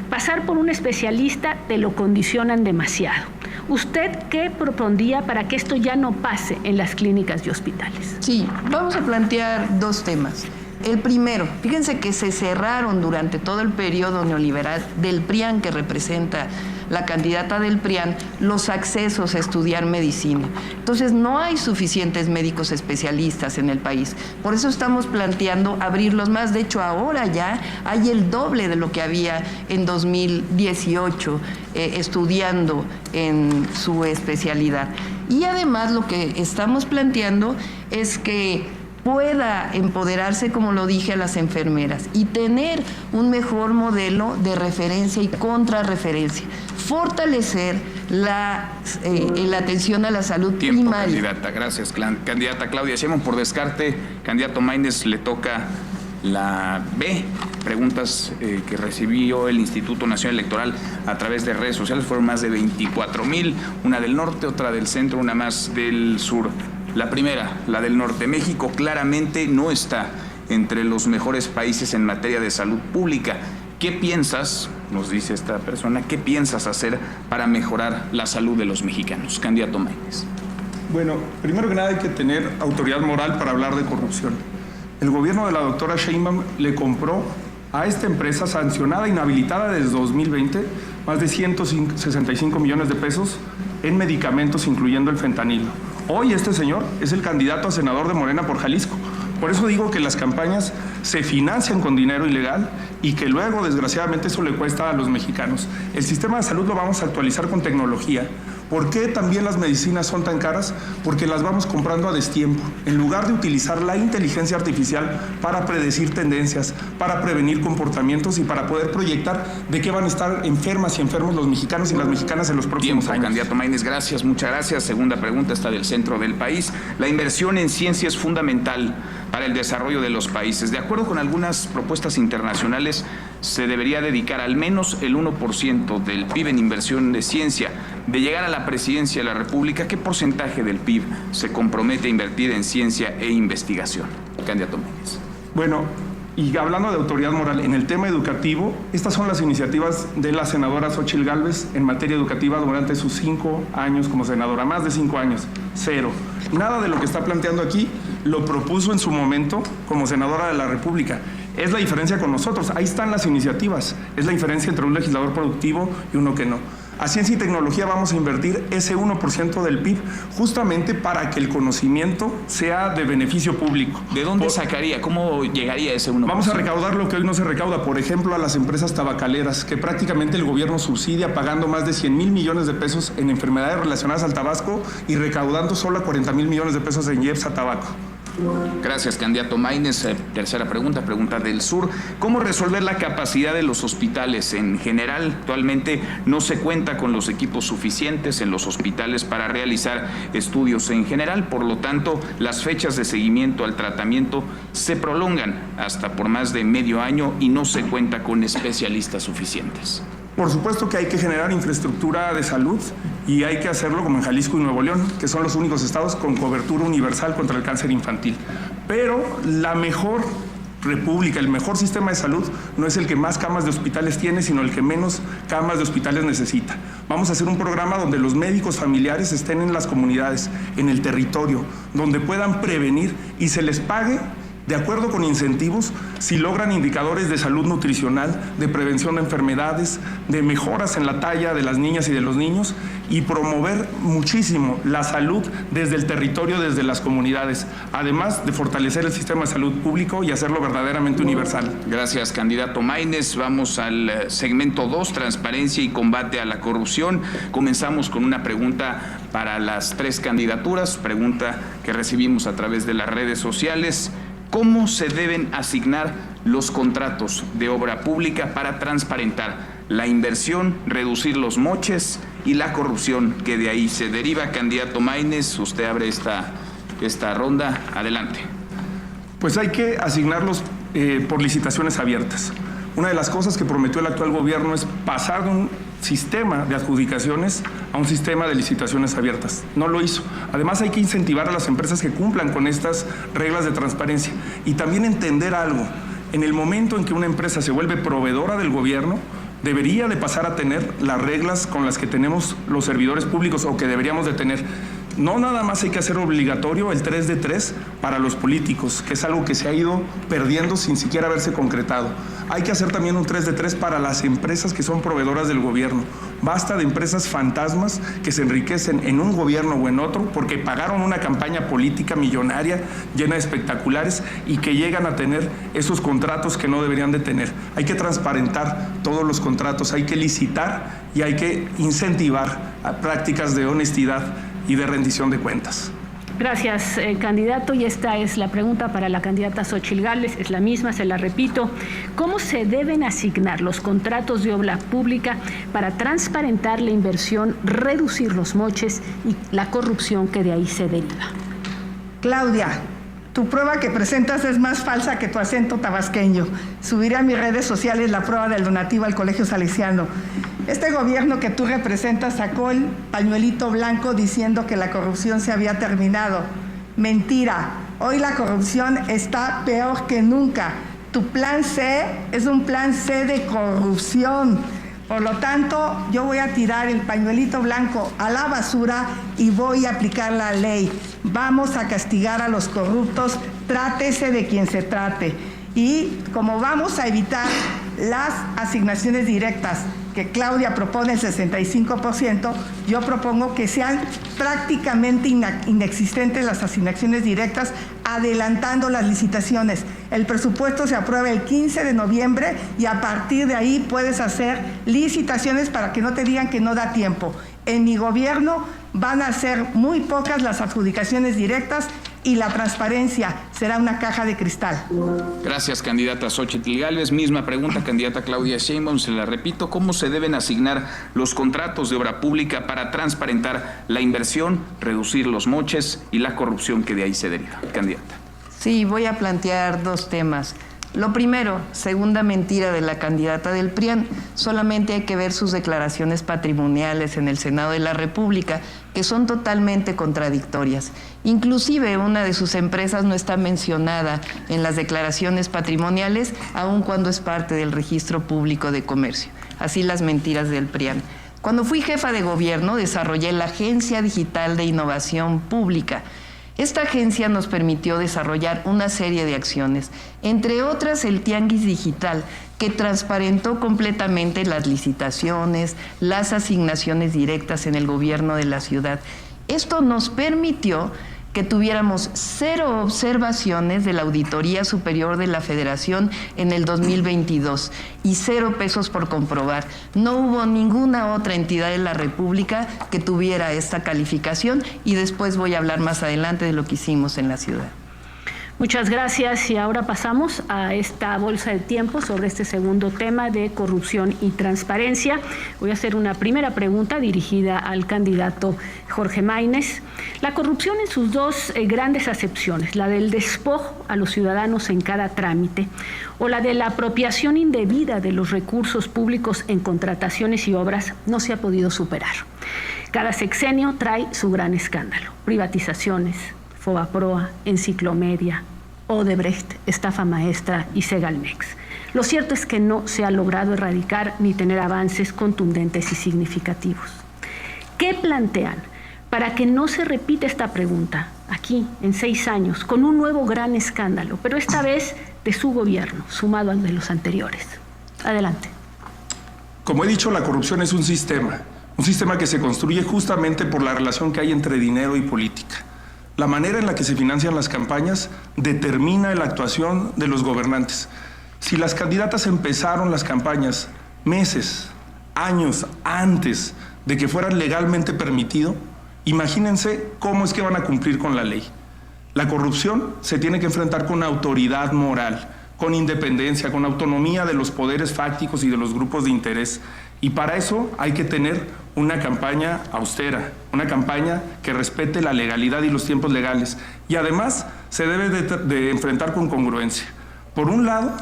Pasar por un especialista te lo condicionan demasiado. ¿Usted qué propondría para que esto ya no pase en las clínicas y hospitales? Sí, vamos a plantear dos temas. El primero, fíjense que se cerraron durante todo el periodo neoliberal del PRIAN, que representa la candidata del PRIAN, los accesos a estudiar medicina. Entonces no hay suficientes médicos especialistas en el país. Por eso estamos planteando abrirlos más. De hecho, ahora ya hay el doble de lo que había en 2018 estudiando en su especialidad. Y además lo que estamos planteando es que pueda empoderarse, como lo dije, a las enfermeras y tener un mejor modelo de referencia y contrarreferencia. Fortalecer la atención a la salud primaria. Candidata. Gracias, candidata Claudia Sheinbaum. Por descarte, candidato Maínez, le toca la B. Preguntas que recibió el Instituto Nacional Electoral a través de redes sociales. Fueron más de 24,000, una del norte, otra del centro, una más del sur. La primera, la del norte. México claramente no está entre los mejores países en materia de salud pública. ¿Qué piensas, nos dice esta persona, qué piensas hacer para mejorar la salud de los mexicanos? Candidato Maínez. Bueno, primero que nada hay que tener autoridad moral para hablar de corrupción. El gobierno de la doctora Sheinbaum le compró a esta empresa sancionada, inhabilitada desde 2020, más de 165 millones de pesos en medicamentos, incluyendo el fentanilo. Hoy este señor es el candidato a senador de Morena por Jalisco. Por eso digo que las campañas se financian con dinero ilegal y que luego, desgraciadamente, eso le cuesta a los mexicanos. El sistema de salud lo vamos a actualizar con tecnología. ¿Por qué también las medicinas son tan caras? Porque las vamos comprando a destiempo. En lugar de utilizar la inteligencia artificial para predecir tendencias, para prevenir comportamientos y para poder proyectar de qué van a estar enfermas y enfermos los mexicanos y las mexicanas en los próximos años. Candidato Maínez, gracias, muchas gracias. Segunda pregunta está del centro del país. La inversión en ciencia es fundamental para el desarrollo de los países. De acuerdo con algunas propuestas internacionales, se debería dedicar al menos el 1% del PIB en inversión de ciencia. De llegar a la presidencia de la República, ¿qué porcentaje del PIB se compromete a invertir en ciencia e investigación? Candidato Maínez. Bueno, y hablando de autoridad moral, en el tema educativo, estas son las iniciativas de la senadora Xóchitl Gálvez en materia educativa durante sus 5 años como senadora, más de 5 años, cero. Nada de lo que está planteando aquí lo propuso en su momento como senadora de la República. Es la diferencia con nosotros, ahí están las iniciativas, es la diferencia entre un legislador productivo y uno que no. A ciencia y tecnología vamos a invertir ese 1% del PIB justamente para que el conocimiento sea de beneficio público. ¿De dónde sacaría? ¿Cómo llegaría ese 1%? Vamos a recaudar lo que hoy no se recauda, por ejemplo, a las empresas tabacaleras, que prácticamente el gobierno subsidia pagando más de 100,000 millones de pesos en enfermedades relacionadas al tabaco y recaudando solo 40,000 millones de pesos en IEPS a tabaco. Gracias, candidato Maínez. Tercera pregunta del sur. ¿Cómo resolver la capacidad de los hospitales en general? Actualmente no se cuenta con los equipos suficientes en los hospitales para realizar estudios en general. Por lo tanto, las fechas de seguimiento al tratamiento se prolongan hasta por más de medio año y no se cuenta con especialistas suficientes. Por supuesto que hay que generar infraestructura de salud y hay que hacerlo como en Jalisco y Nuevo León, que son los únicos estados con cobertura universal contra el cáncer infantil. Pero la mejor república, el mejor sistema de salud no es el que más camas de hospitales tiene, sino el que menos camas de hospitales necesita. Vamos a hacer un programa donde los médicos familiares estén en las comunidades, en el territorio, donde puedan prevenir y se les pague de acuerdo con incentivos, si logran indicadores de salud nutricional, de prevención de enfermedades, de mejoras en la talla de las niñas y de los niños, y promover muchísimo la salud desde el territorio, desde las comunidades, además de fortalecer el sistema de salud público y hacerlo verdaderamente universal. Gracias, candidato Maínez. Vamos al segmento 2, transparencia y combate a la corrupción. Comenzamos con una pregunta para las 3 candidaturas, pregunta que recibimos a través de las redes sociales. ¿Cómo se deben asignar los contratos de obra pública para transparentar la inversión, reducir los moches y la corrupción que de ahí se deriva? Candidato Maínez, usted abre esta ronda. Adelante. Pues hay que asignarlos por licitaciones abiertas. Una de las cosas que prometió el actual gobierno es pasar de un sistema de adjudicaciones a un sistema de licitaciones abiertas. No lo hizo. Además, hay que incentivar a las empresas que cumplan con estas reglas de transparencia y también entender algo. En el momento en que una empresa se vuelve proveedora del gobierno, debería de pasar a tener las reglas con las que tenemos los servidores públicos o que deberíamos de tener. No nada más hay que hacer obligatorio el 3 de 3 para los políticos, que es algo que se ha ido perdiendo sin siquiera haberse concretado. Hay que hacer también un 3 de 3 para las empresas que son proveedoras del gobierno. Basta de empresas fantasmas que se enriquecen en un gobierno o en otro porque pagaron una campaña política millonaria llena de espectaculares y que llegan a tener esos contratos que no deberían de tener. Hay que transparentar todos los contratos, hay que licitar y hay que incentivar a prácticas de honestidad y de rendición de cuentas. Gracias, candidato. Y esta es la pregunta para la candidata Xóchitl Gálvez. Es la misma, se la repito. ¿Cómo se deben asignar los contratos de obra pública para transparentar la inversión, reducir los moches y la corrupción que de ahí se deriva? Claudia, tu prueba que presentas es más falsa que tu acento tabasqueño. Subiré a mis redes sociales la prueba del donativo al Colegio Salesiano. Este gobierno que tú representas sacó el pañuelito blanco diciendo que la corrupción se había terminado. Mentira. Hoy la corrupción está peor que nunca. Tu plan C es un plan C de corrupción. Por lo tanto, yo voy a tirar el pañuelito blanco a la basura y voy a aplicar la ley. Vamos a castigar a los corruptos, trátese de quien se trate. Y como vamos a evitar las asignaciones directas, que Claudia propone el 65%, yo propongo que sean prácticamente inexistentes las asignaciones directas, adelantando las licitaciones. El presupuesto se aprueba el 15 de noviembre y a partir de ahí puedes hacer licitaciones para que no te digan que no da tiempo. En mi gobierno van a ser muy pocas las adjudicaciones directas y la transparencia será una caja de cristal. Gracias, candidata Xóchitl Gálvez. Misma pregunta, candidata Claudia Sheinbaum, se la repito. ¿Cómo se deben asignar los contratos de obra pública para transparentar la inversión, reducir los moches y la corrupción que de ahí se deriva? Candidata. Sí, voy a plantear 2 temas. Lo primero, segunda mentira de la candidata del PRIAN, solamente hay que ver sus declaraciones patrimoniales en el Senado de la República, que son totalmente contradictorias. Inclusive una de sus empresas no está mencionada en las declaraciones patrimoniales, aun cuando es parte del Registro Público de Comercio. Así las mentiras del PRIAN. Cuando fui jefa de gobierno, desarrollé la Agencia Digital de Innovación Pública. Esta agencia nos permitió desarrollar una serie de acciones, entre otras el Tianguis Digital, que transparentó completamente las licitaciones, las asignaciones directas en el gobierno de la ciudad. Esto nos permitió que tuviéramos 0 observaciones de la Auditoría Superior de la Federación en el 2022 y 0 pesos por comprobar. No hubo ninguna otra entidad de la República que tuviera esta calificación y después voy a hablar más adelante de lo que hicimos en la ciudad. Muchas gracias y ahora pasamos a esta bolsa de tiempo sobre este segundo tema de corrupción y transparencia. Voy a hacer una primera pregunta dirigida al candidato Jorge Maínez. La corrupción en sus dos grandes acepciones, la del despojo a los ciudadanos en cada trámite o la de la apropiación indebida de los recursos públicos en contrataciones y obras, no se ha podido superar. Cada sexenio trae su gran escándalo: privatizaciones, Fobaproa, Enciclomedia, Odebrecht, estafa maestra y Segalmex. Lo cierto es que no se ha logrado erradicar ni tener avances contundentes y significativos. ¿Qué plantean para que no se repita esta pregunta aquí en 6 años con un nuevo gran escándalo, pero esta vez de su gobierno, sumado al de los anteriores? Adelante. Como he dicho, la corrupción es un sistema que se construye justamente por la relación que hay entre dinero y política. La manera en la que se financian las campañas determina la actuación de los gobernantes. Si las candidatas empezaron las campañas meses, años antes de que fueran legalmente permitido, imagínense cómo es que van a cumplir con la ley. La corrupción se tiene que enfrentar con autoridad moral, con independencia, con autonomía de los poderes fácticos y de los grupos de interés. Y para eso hay que tener una campaña austera, una campaña que respete la legalidad y los tiempos legales. Y además se debe de enfrentar con congruencia. Por un lado,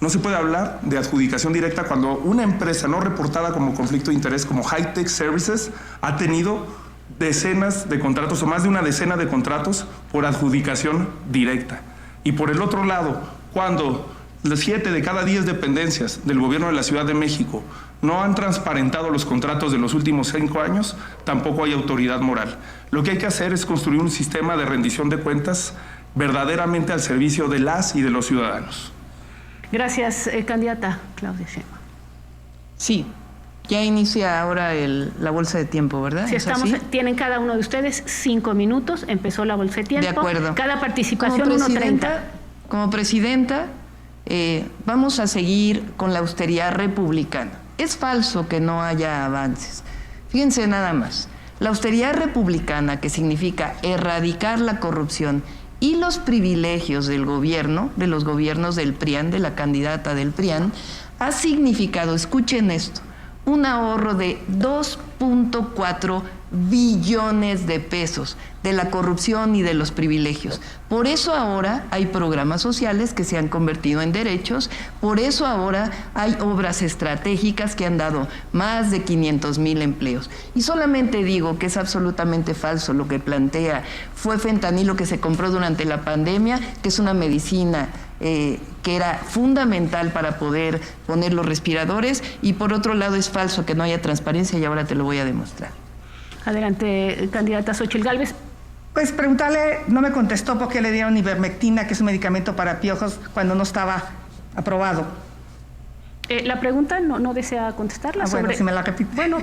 no se puede hablar de adjudicación directa cuando una empresa no reportada como conflicto de interés, como High-Tech Services, ha tenido decenas de contratos o más de una decena de contratos por adjudicación directa. Y por el otro lado, cuando 7 de cada 10 dependencias del gobierno de la Ciudad de México no han transparentado los contratos de los últimos 5 años, tampoco hay autoridad moral. Lo que hay que hacer es construir un sistema de rendición de cuentas verdaderamente al servicio de las y de los ciudadanos. Gracias, candidata Claudia Sheinbaum. Sí, ya inicia ahora la bolsa de tiempo, ¿verdad? Si estamos, tienen cada uno de ustedes 5 minutos, empezó la bolsa de tiempo. De acuerdo. Cada participación 1:30. Como presidenta, vamos a seguir con la austeridad republicana. Es falso que no haya avances. Fíjense nada más, la austeridad republicana, que significa erradicar la corrupción y los privilegios del gobierno, de los gobiernos del PRIAN, de la candidata del PRIAN, ha significado, escuchen esto, un ahorro de 2.4 billones de pesos de la corrupción y de los privilegios. Por eso ahora hay programas sociales que se han convertido en derechos, por eso ahora hay obras estratégicas que han dado más de 500,000 empleos. Y solamente digo que es absolutamente falso lo que plantea. Fue fentanilo que se compró durante la pandemia, que es una medicina que era fundamental para poder poner los respiradores, y por otro lado es falso que no haya transparencia, y ahora te lo voy a demostrar. Adelante, candidata Xóchitl Gálvez. Pues preguntarle, no me contestó por qué le dieron ivermectina, que es un medicamento para piojos, cuando no estaba aprobado. La pregunta no desea contestarla. Bueno, si me la repite. Bueno,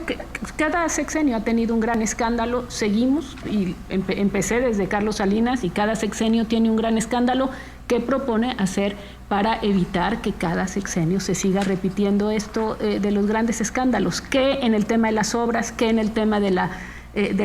cada sexenio ha tenido un gran escándalo, seguimos, y empecé desde Carlos Salinas, y cada sexenio tiene un gran escándalo. ¿Qué propone hacer para evitar que cada sexenio se siga repitiendo esto de los grandes escándalos? ¿Qué en el tema de las obras, qué en el tema de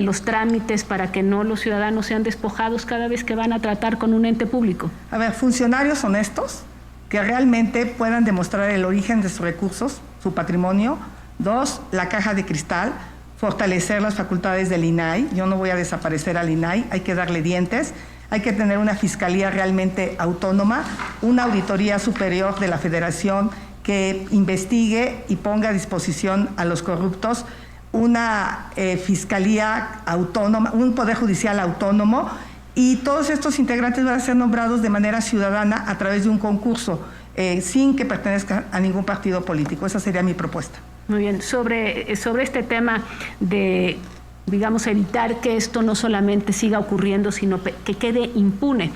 los trámites, para que no los ciudadanos sean despojados cada vez que van a tratar con un ente público? A ver, funcionarios honestos que realmente puedan demostrar el origen de sus recursos, su patrimonio. 2, la caja de cristal, fortalecer las facultades del INAI. Yo no voy a desaparecer al INAI, hay que darle dientes. Hay que tener una fiscalía realmente autónoma, una auditoría superior de la Federación que investigue y ponga a disposición a los corruptos, una fiscalía autónoma, un poder judicial autónomo, y todos estos integrantes van a ser nombrados de manera ciudadana a través de un concurso, sin que pertenezcan a ningún partido político. Esa sería mi propuesta. Muy bien. Sobre este tema de, digamos, evitar que esto no solamente siga ocurriendo, sino que quede impune.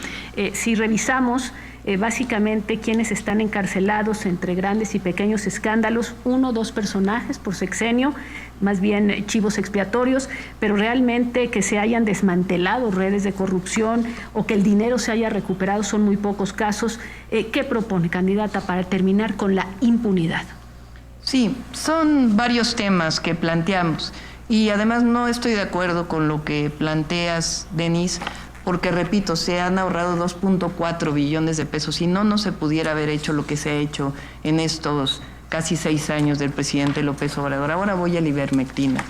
Si revisamos básicamente quienes están encarcelados entre grandes y pequeños escándalos, 1 o 2 personajes por sexenio, más bien chivos expiatorios, pero realmente que se hayan desmantelado redes de corrupción o que el dinero se haya recuperado son muy pocos casos. ¿Qué propone, candidata, para terminar con la impunidad? Sí, son varios temas que planteamos. Y además no estoy de acuerdo con lo que planteas, Denise, porque repito, se han ahorrado 2.4 billones de pesos. Si no, no se pudiera haber hecho lo que se ha hecho en estos casi 6 años del presidente López Obrador. Ahora voy a la ivermectina.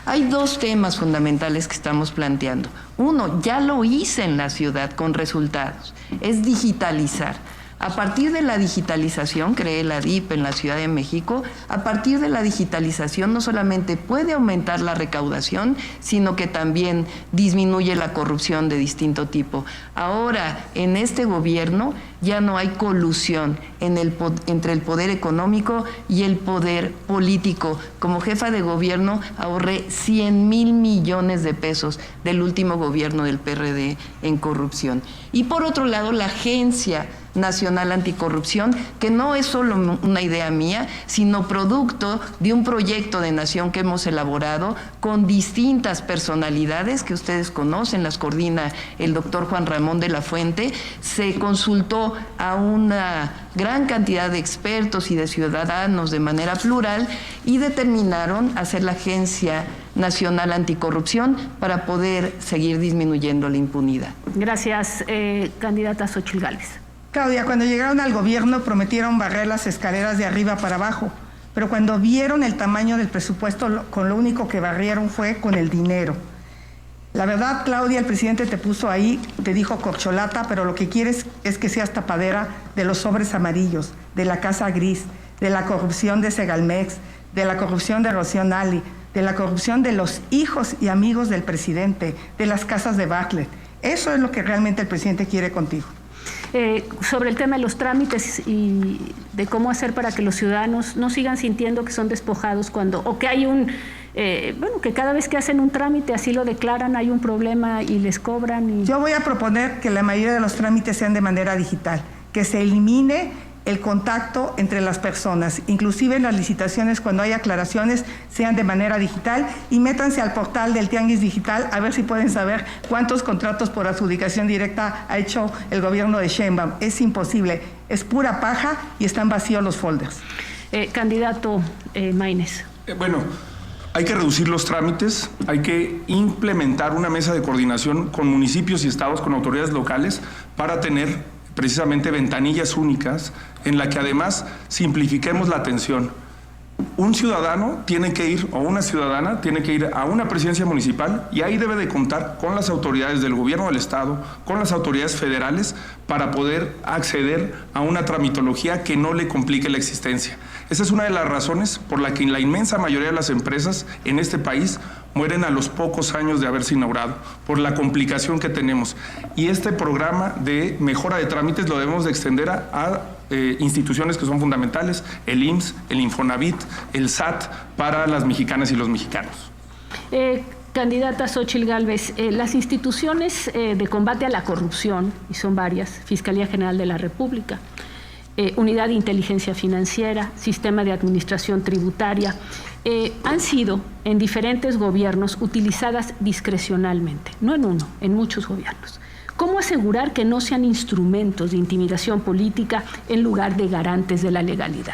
Hay 2 temas fundamentales que estamos planteando. Uno, ya lo hice en la ciudad con resultados, es digitalizar. A partir de la digitalización, creé la DIP en la Ciudad de México, a partir de la digitalización no solamente puede aumentar la recaudación, sino que también disminuye la corrupción de distinto tipo. Ahora, en este gobierno ya no hay colusión entre el poder económico y el poder político. Como jefa de gobierno ahorré 100,000 millones de pesos del último gobierno del PRD en corrupción. Y por otro lado, la Agencia Nacional Anticorrupción, que no es solo una idea mía, sino producto de un proyecto de nación que hemos elaborado con distintas personalidades que ustedes conocen, las coordina el doctor Juan Ramón de la Fuente. Se consultó a una gran cantidad de expertos y de ciudadanos de manera plural y determinaron hacer la Agencia Nacional Anticorrupción para poder seguir disminuyendo la impunidad. Gracias, candidata Xóchitl Gálvez. Claudia, cuando llegaron al gobierno prometieron barrer las escaleras de arriba para abajo, pero cuando vieron el tamaño del presupuesto, con lo único que barrieron fue con el dinero. La verdad, Claudia, el presidente te puso ahí, te dijo corcholata, pero lo que quieres es que seas tapadera de los sobres amarillos, de la Casa Gris, de la corrupción de Segalmex, de la corrupción de Rocío Nale, de la corrupción de los hijos y amigos del presidente, de las casas de Bartlett. Eso es lo que realmente el presidente quiere contigo. Sobre el tema de los trámites y de cómo hacer para que los ciudadanos no sigan sintiendo que son despojados o que hay que cada vez que hacen un trámite así lo declaran, hay un problema y les cobran. Yo voy a proponer que la mayoría de los trámites sean de manera digital, que se elimine el contacto entre las personas, inclusive en las licitaciones, cuando hay aclaraciones, sean de manera digital, y métanse al portal del Tianguis Digital a ver si pueden saber cuántos contratos por adjudicación directa ha hecho el gobierno de Sheinbaum. Es imposible, es pura paja y están vacíos los folders. Candidato Maínez. Bueno, hay que reducir los trámites, hay que implementar una mesa de coordinación con municipios y estados, con autoridades locales, para tener precisamente ventanillas únicas en la que además simplifiquemos la atención. Un ciudadano tiene que ir, o una ciudadana tiene que ir a una presidencia municipal y ahí debe de contar con las autoridades del gobierno del estado, con las autoridades federales, para poder acceder a una tramitología que no le complique la existencia. Esa es una de las razones por la que la inmensa mayoría de las empresas en este país mueren a los pocos años de haberse inaugurado, por la complicación que tenemos. Y este programa de mejora de trámites lo debemos de extender a instituciones que son fundamentales, el IMSS, el Infonavit, el SAT, para las mexicanas y los mexicanos. Candidata Xóchitl Gálvez, las instituciones de combate a la corrupción, y son varias, Fiscalía General de la República, Unidad de Inteligencia Financiera, Sistema de Administración Tributaria, han sido en diferentes gobiernos utilizadas discrecionalmente, no en uno, en muchos gobiernos. ¿Cómo asegurar que no sean instrumentos de intimidación política en lugar de garantes de la legalidad?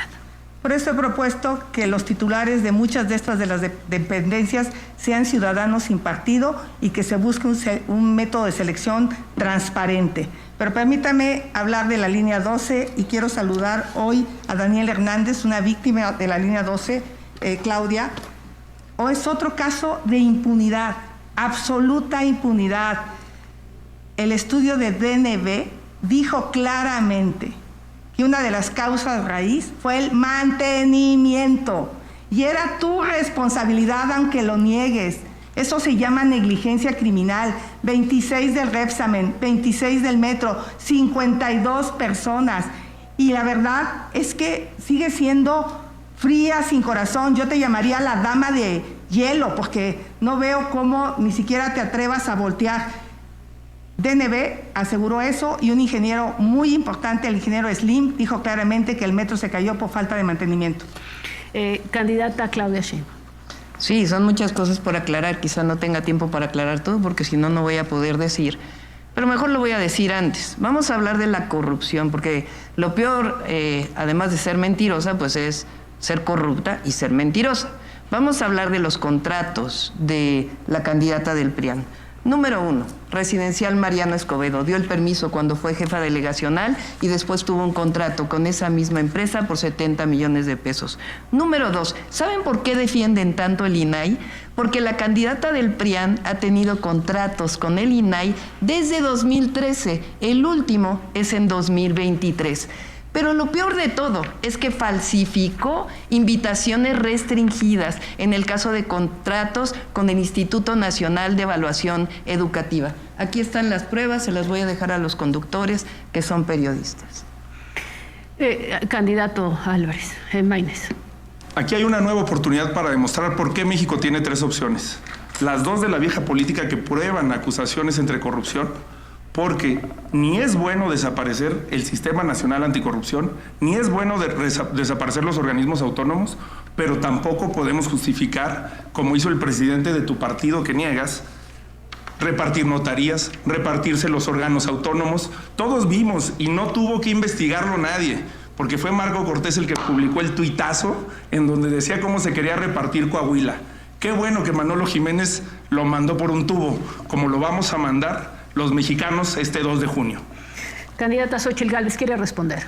Por eso he propuesto que los titulares de muchas de estas de las dependencias sean ciudadanos sin partido y que se busque un método de selección transparente. Pero permítame hablar de la línea 12 y quiero saludar hoy a Daniel Hernández, una víctima de la línea 12, Claudia. O es otro caso de impunidad, absoluta impunidad. El estudio de DNB dijo claramente que una de las causas raíz fue el mantenimiento y era tu responsabilidad aunque lo niegues. Eso se llama negligencia criminal. 26 del Repsamen, 26 del Metro, 52 personas. Y la verdad es que sigue siendo fría, sin corazón. Yo te llamaría la dama de hielo porque no veo cómo ni siquiera te atrevas a voltear. DNB aseguró eso y un ingeniero muy importante, el ingeniero Slim, dijo claramente que el metro se cayó por falta de mantenimiento. Candidata Claudia Sheinbaum. Sí, son muchas cosas por aclarar. Quizá no tenga tiempo para aclarar todo porque si no, no voy a poder decir. Pero mejor lo voy a decir antes. Vamos a hablar de la corrupción porque lo peor, además de ser mentirosa, pues es ser corrupta y ser mentirosa. Vamos a hablar de los contratos de la candidata del PRIAN. Número 1, Residencial Mariano Escobedo. Dio el permiso cuando fue jefa delegacional y después tuvo un contrato con esa misma empresa por 70 millones de pesos. Número 2, ¿saben por qué defienden tanto el INAI? Porque la candidata del PRIAN ha tenido contratos con el INAI desde 2013. El último es en 2023. Pero lo peor de todo es que falsificó invitaciones restringidas en el caso de contratos con el Instituto Nacional de Evaluación Educativa. Aquí están las pruebas, se las voy a dejar a los conductores que son periodistas. Candidato Álvarez Maínez. Aquí hay una nueva oportunidad para demostrar por qué México tiene 3 opciones. Las 2 de la vieja política que prueban acusaciones entre corrupción, porque ni es bueno desaparecer el Sistema Nacional Anticorrupción, ni es bueno desaparecer los organismos autónomos, pero tampoco podemos justificar, como hizo el presidente de tu partido que niegas, repartir notarías, repartirse los órganos autónomos. Todos vimos y no tuvo que investigarlo nadie, porque fue Marco Cortés el que publicó el tuitazo en donde decía cómo se quería repartir Coahuila. Qué bueno que Manolo Jiménez lo mandó por un tubo, como lo vamos a mandar los mexicanos este 2 de junio. Candidata Xóchitl Gálvez, ¿quiere responder?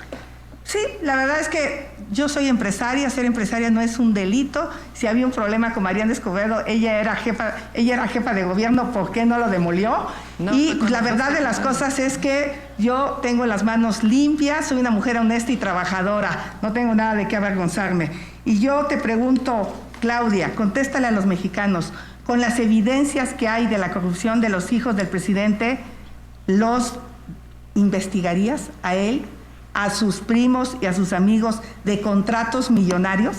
Sí, la verdad es que yo soy empresaria, ser empresaria no es un delito. Si había un problema con Mariana Escobedo, ella era jefa de gobierno, ¿por qué no lo demolió? No, y la verdad de las cosas es que yo tengo las manos limpias, soy una mujer honesta y trabajadora, no tengo nada de qué avergonzarme. Y yo te pregunto, Claudia, contéstale a los mexicanos, con las evidencias que hay de la corrupción de los hijos del presidente, ¿los investigarías a él, a sus primos y a sus amigos de contratos millonarios?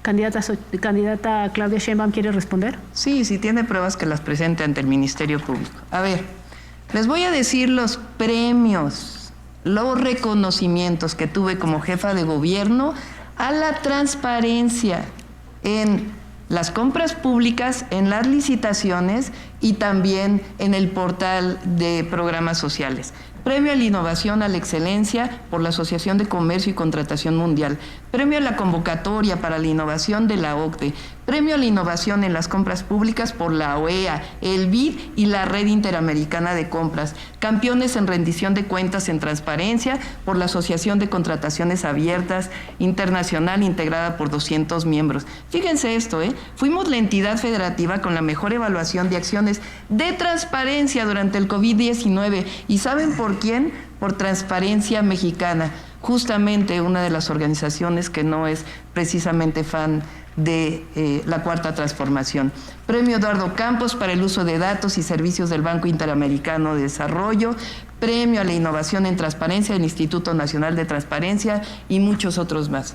Candidata Claudia Sheinbaum, ¿quiere responder? Sí, si tiene pruebas que las presente ante el Ministerio Público. A ver, les voy a decir los premios, los reconocimientos que tuve como jefa de gobierno a la transparencia en las compras públicas, en las licitaciones y también en el portal de programas sociales. Premio a la innovación a la excelencia por la Asociación de Comercio y Contratación Mundial. Premio a la convocatoria para la innovación de la OCDE. Premio a la innovación en las compras públicas por la OEA, el BID y la Red Interamericana de Compras. Campeones en rendición de cuentas en transparencia por la Asociación de Contrataciones Abiertas Internacional integrada por 200 miembros. Fíjense esto, fuimos la entidad federativa con la mejor evaluación de acciones de transparencia durante el COVID-19. ¿Y saben por quién? Por Transparencia Mexicana, justamente una de las organizaciones que no es precisamente fan de la Cuarta Transformación. Premio Eduardo Campos para el uso de datos y servicios del Banco Interamericano de Desarrollo, Premio a la Innovación en Transparencia del Instituto Nacional de Transparencia y muchos otros más.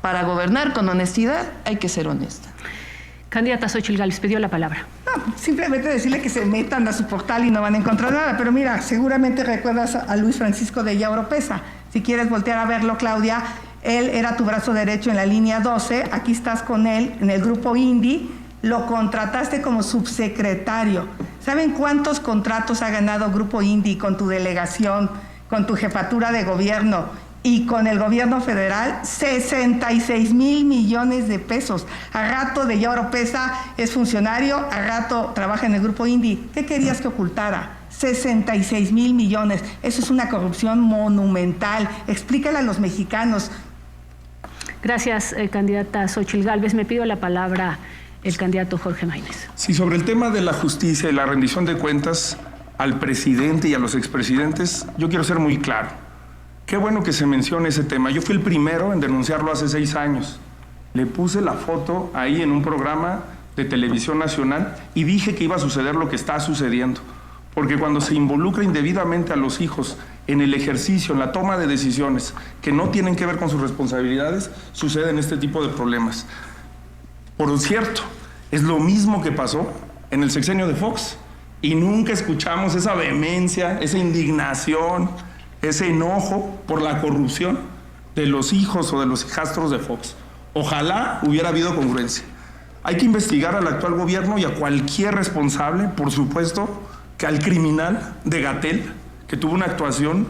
Para gobernar con honestidad hay que ser honesta. Candidata Xóchitl Gálvez, pidió la palabra. No, simplemente decirle que se metan a su portal y no van a encontrar nada. Pero mira, seguramente recuerdas a Luis Francisco de Ella Oropesa. Si quieres voltear a verlo, Claudia, él era tu brazo derecho en la línea 12. Aquí estás con él en el grupo INDI. Lo contrataste como subsecretario. ¿Saben cuántos contratos ha ganado Grupo INDI con tu delegación, con tu jefatura de gobierno y con el gobierno federal? 66,000 millones de pesos. A rato de Ella Oropesa es funcionario, a rato trabaja en el Grupo INDI. ¿Qué querías que ocultara? 66,000 millones. Eso es una corrupción monumental. Explícale a los mexicanos. Gracias, candidata Xóchitl Gálvez. Me pido la palabra el candidato Jorge Maínez. Sí, sobre el tema de la justicia y la rendición de cuentas al presidente y a los expresidentes, yo quiero ser muy claro. Qué bueno que se mencione ese tema. Yo fui el primero en denunciarlo hace 6 años. Le puse la foto ahí en un programa de televisión nacional y dije que iba a suceder lo que está sucediendo. Porque cuando se involucra indebidamente a los hijos en el ejercicio, en la toma de decisiones que no tienen que ver con sus responsabilidades, suceden este tipo de problemas. Por cierto, es lo mismo que pasó en el sexenio de Fox y nunca escuchamos esa vehemencia, esa indignación, ese enojo por la corrupción de los hijos o de los hijastros de Fox. Ojalá hubiera habido congruencia. Hay que investigar al actual gobierno y a cualquier responsable, por supuesto, que al criminal de Gatell, que tuvo una actuación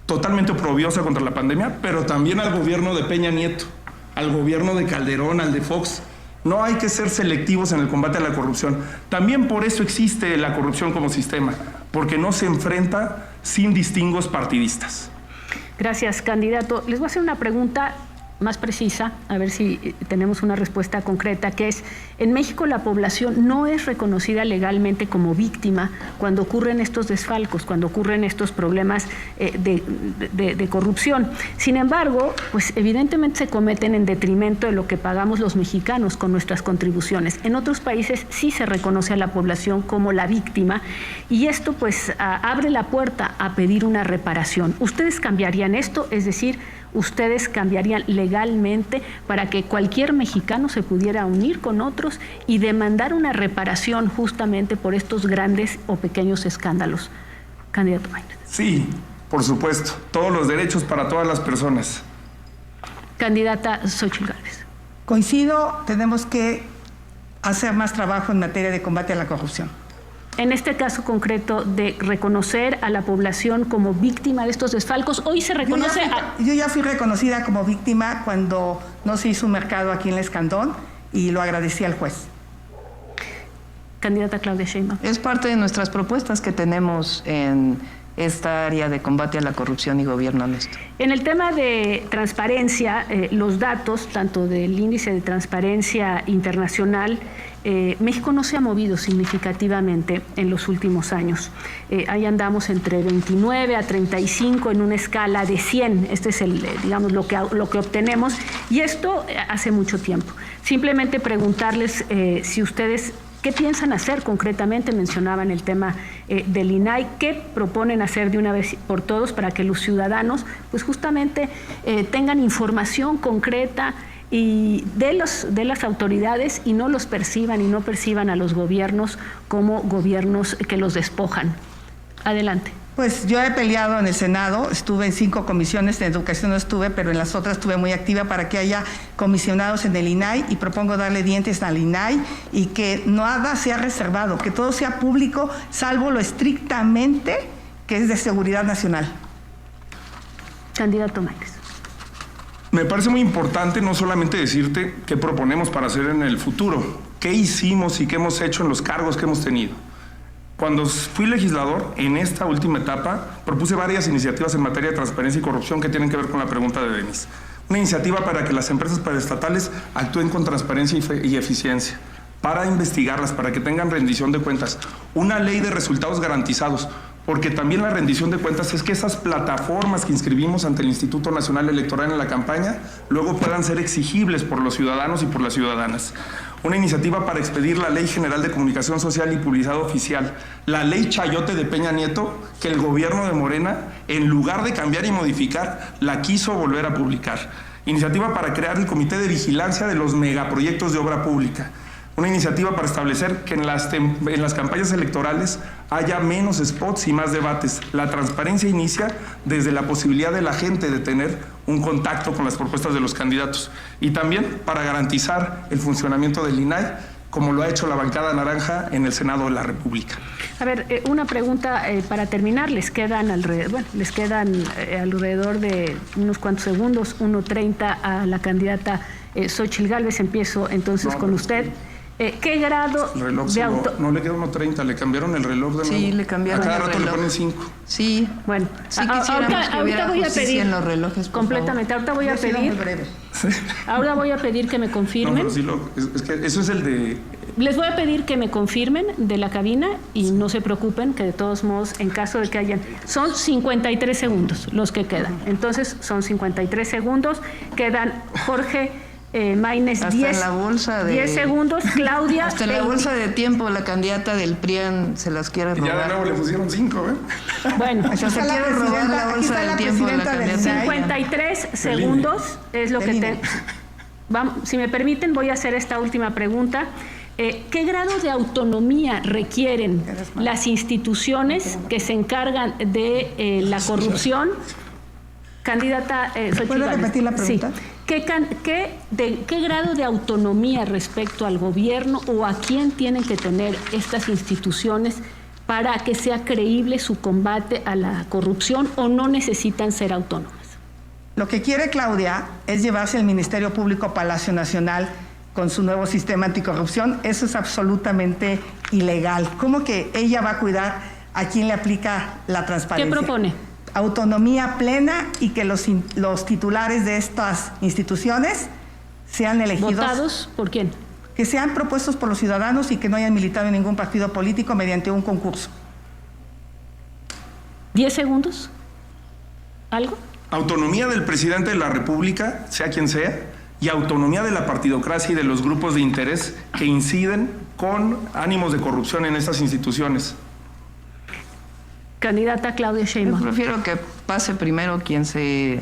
totalmente oprobiosa contra la pandemia, pero también al gobierno de Peña Nieto, al gobierno de Calderón, al de Fox, No hay que ser selectivos en el combate a la corrupción. También por eso existe la corrupción como sistema, porque no se enfrenta sin distingos partidistas. Gracias, candidato. Les voy a hacer una pregunta más precisa, a ver si tenemos una respuesta concreta, que es, en México la población no es reconocida legalmente como víctima cuando ocurren estos desfalcos, cuando ocurren estos problemas de corrupción. Sin embargo, pues evidentemente se cometen en detrimento de lo que pagamos los mexicanos con nuestras contribuciones. En otros países sí se reconoce a la población como la víctima y esto pues abre la puerta a pedir una reparación. ¿Ustedes cambiarían esto? Es decir, ¿ustedes cambiarían legalmente para que cualquier mexicano se pudiera unir con otros y demandar una reparación justamente por estos grandes o pequeños escándalos? Candidato Maínez. Sí, por supuesto. Todos los derechos para todas las personas. Candidata Xóchitl Gálvez. Coincido, tenemos que hacer más trabajo en materia de combate a la corrupción. En este caso concreto de reconocer a la población como víctima de estos desfalcos, hoy se reconoce... Yo ya fui reconocida como víctima cuando no se hizo un mercado aquí en El Escandón y lo agradecí al juez. Candidata Claudia Sheinbaum. Es parte de nuestras propuestas que tenemos en esta área de combate a la corrupción y gobierno honesto. En el tema de transparencia, los datos, tanto del índice de transparencia internacional, México no se ha movido significativamente en los últimos años. Ahí andamos entre 29 a 35 en una escala de 100. Este es digamos, lo que obtenemos, y esto hace mucho tiempo. Simplemente preguntarles si ustedes ¿qué piensan hacer concretamente? Mencionaban el tema del INAI. ¿Qué proponen hacer de una vez por todos para que los ciudadanos pues justamente tengan información concreta y de las autoridades y no los perciban y no perciban a los gobiernos como gobiernos que los despojan? Adelante. Pues yo he peleado en el Senado, estuve en 5 comisiones, de educación no estuve, pero en las otras estuve muy activa para que haya comisionados en el INAI y propongo darle dientes al INAI y que nada sea reservado, que todo sea público, salvo lo estrictamente que es de seguridad nacional. Candidato Maínez. Me parece muy importante no solamente decirte qué proponemos para hacer en el futuro, qué hicimos y qué hemos hecho en los cargos que hemos tenido. Cuando fui legislador, en esta última etapa, propuse varias iniciativas en materia de transparencia y corrupción que tienen que ver con la pregunta de Denis. Una iniciativa para que las empresas paraestatales actúen con transparencia y eficiencia, para investigarlas, para que tengan rendición de cuentas. Una ley de resultados garantizados, porque también la rendición de cuentas es que esas plataformas que inscribimos ante el Instituto Nacional Electoral en la campaña luego puedan ser exigibles por los ciudadanos y por las ciudadanas. Una iniciativa para expedir la Ley General de Comunicación Social y Publicidad Oficial, la Ley Chayote de Peña Nieto, que el gobierno de Morena, en lugar de cambiar y modificar, la quiso volver a publicar. Iniciativa para crear el Comité de Vigilancia de los Megaproyectos de Obra Pública. Una iniciativa para establecer que en las campañas electorales haya menos spots y más debates. La transparencia inicia desde la posibilidad de la gente de tener un contacto con las propuestas de los candidatos. Y también para garantizar el funcionamiento del INAI, como lo ha hecho la bancada naranja en el Senado de la República. A ver, una pregunta para terminar. Les quedan alrededor de unos cuantos segundos, 1:30 a la candidata Xóchitl Gálvez. Empiezo entonces con usted. ¿Qué grado de no le queda 1:30, le cambiaron el reloj de nuevo. Sí, le cambiaron el reloj. A cada rato le ponen 5. Sí. Bueno, sí quisiéramos que hubiera justicia en los relojes, por completamente. favor. Ahora voy a pedir que me confirmen. No, sí, es que eso es el de... Les voy a pedir que me confirmen de la cabina y no se preocupen que de todos modos, en caso de que hayan... Son 53 segundos los que quedan. Entonces, son 53 segundos. Quedan Jorge Maínez, 10 segundos. Claudia... Hasta 20. La bolsa de tiempo, la candidata del PRIAN se las quiere robar. Ya de nuevo le pusieron 5, ¿eh? Bueno, se quiere robar la bolsa del tiempo de la candidata. 53 segundos es lo que Vamos, si me permiten, voy a hacer esta última pregunta. ¿Qué grado de autonomía requieren las instituciones que se encargan de la corrupción? Candidata ¿Puedo repetir la pregunta? Sí. ¿Qué grado de autonomía respecto al gobierno o a quién tienen que tener estas instituciones para que sea creíble su combate a la corrupción, o no necesitan ser autónomas? Lo que quiere Claudia es llevarse el Ministerio Público a Palacio Nacional, con su nuevo sistema anticorrupción. Eso es absolutamente ilegal. ¿Cómo que ella va a cuidar a quien le aplica la transparencia? ¿Qué propone? Autonomía plena y que los titulares de estas instituciones sean elegidos. ¿Votados por quién? Que sean propuestos por los ciudadanos y que no hayan militado en ningún partido político mediante un concurso. 10 segundos. ¿Algo? Autonomía del presidente de la República, sea quien sea, y autonomía de la partidocracia y de los grupos de interés que inciden con ánimos de corrupción en estas instituciones. Candidata Claudia Yo Sheinbaum. prefiero que pase primero quien se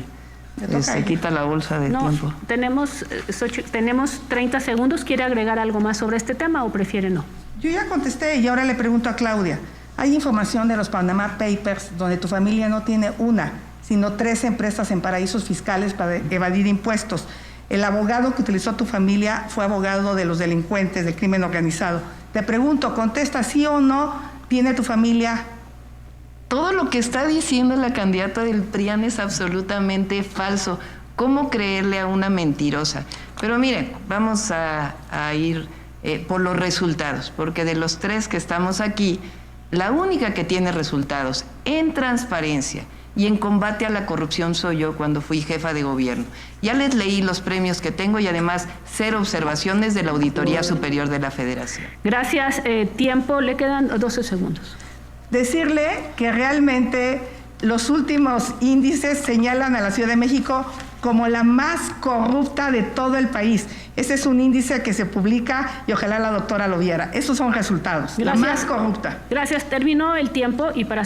quita la bolsa de No, tiempo. tenemos 30 segundos. ¿Quiere agregar algo más sobre este tema o prefiere no? Yo ya contesté y ahora le pregunto a Claudia. Hay información de los Panama Papers donde tu familia no tiene una, sino 3 empresas en paraísos fiscales para evadir impuestos. El abogado que utilizó tu familia fue abogado de los delincuentes, del crimen organizado. Te pregunto, contesta sí o no, ¿tiene tu familia? Todo lo que está diciendo la candidata del PRIAN es absolutamente falso. ¿Cómo creerle a una mentirosa? Pero miren, vamos a ir por los resultados, porque de los 3 que estamos aquí, la única que tiene resultados en transparencia y en combate a la corrupción soy yo cuando fui jefa de gobierno. Ya les leí los premios que tengo y además 0 observaciones de la Auditoría Superior de la Federación. Gracias. Tiempo, le quedan 12 segundos. Decirle que realmente los últimos índices señalan a la Ciudad de México como la más corrupta de todo el país. Ese es un índice que se publica y ojalá la doctora lo viera. Esos son resultados. Gracias. La más corrupta. Gracias. Terminó el tiempo y para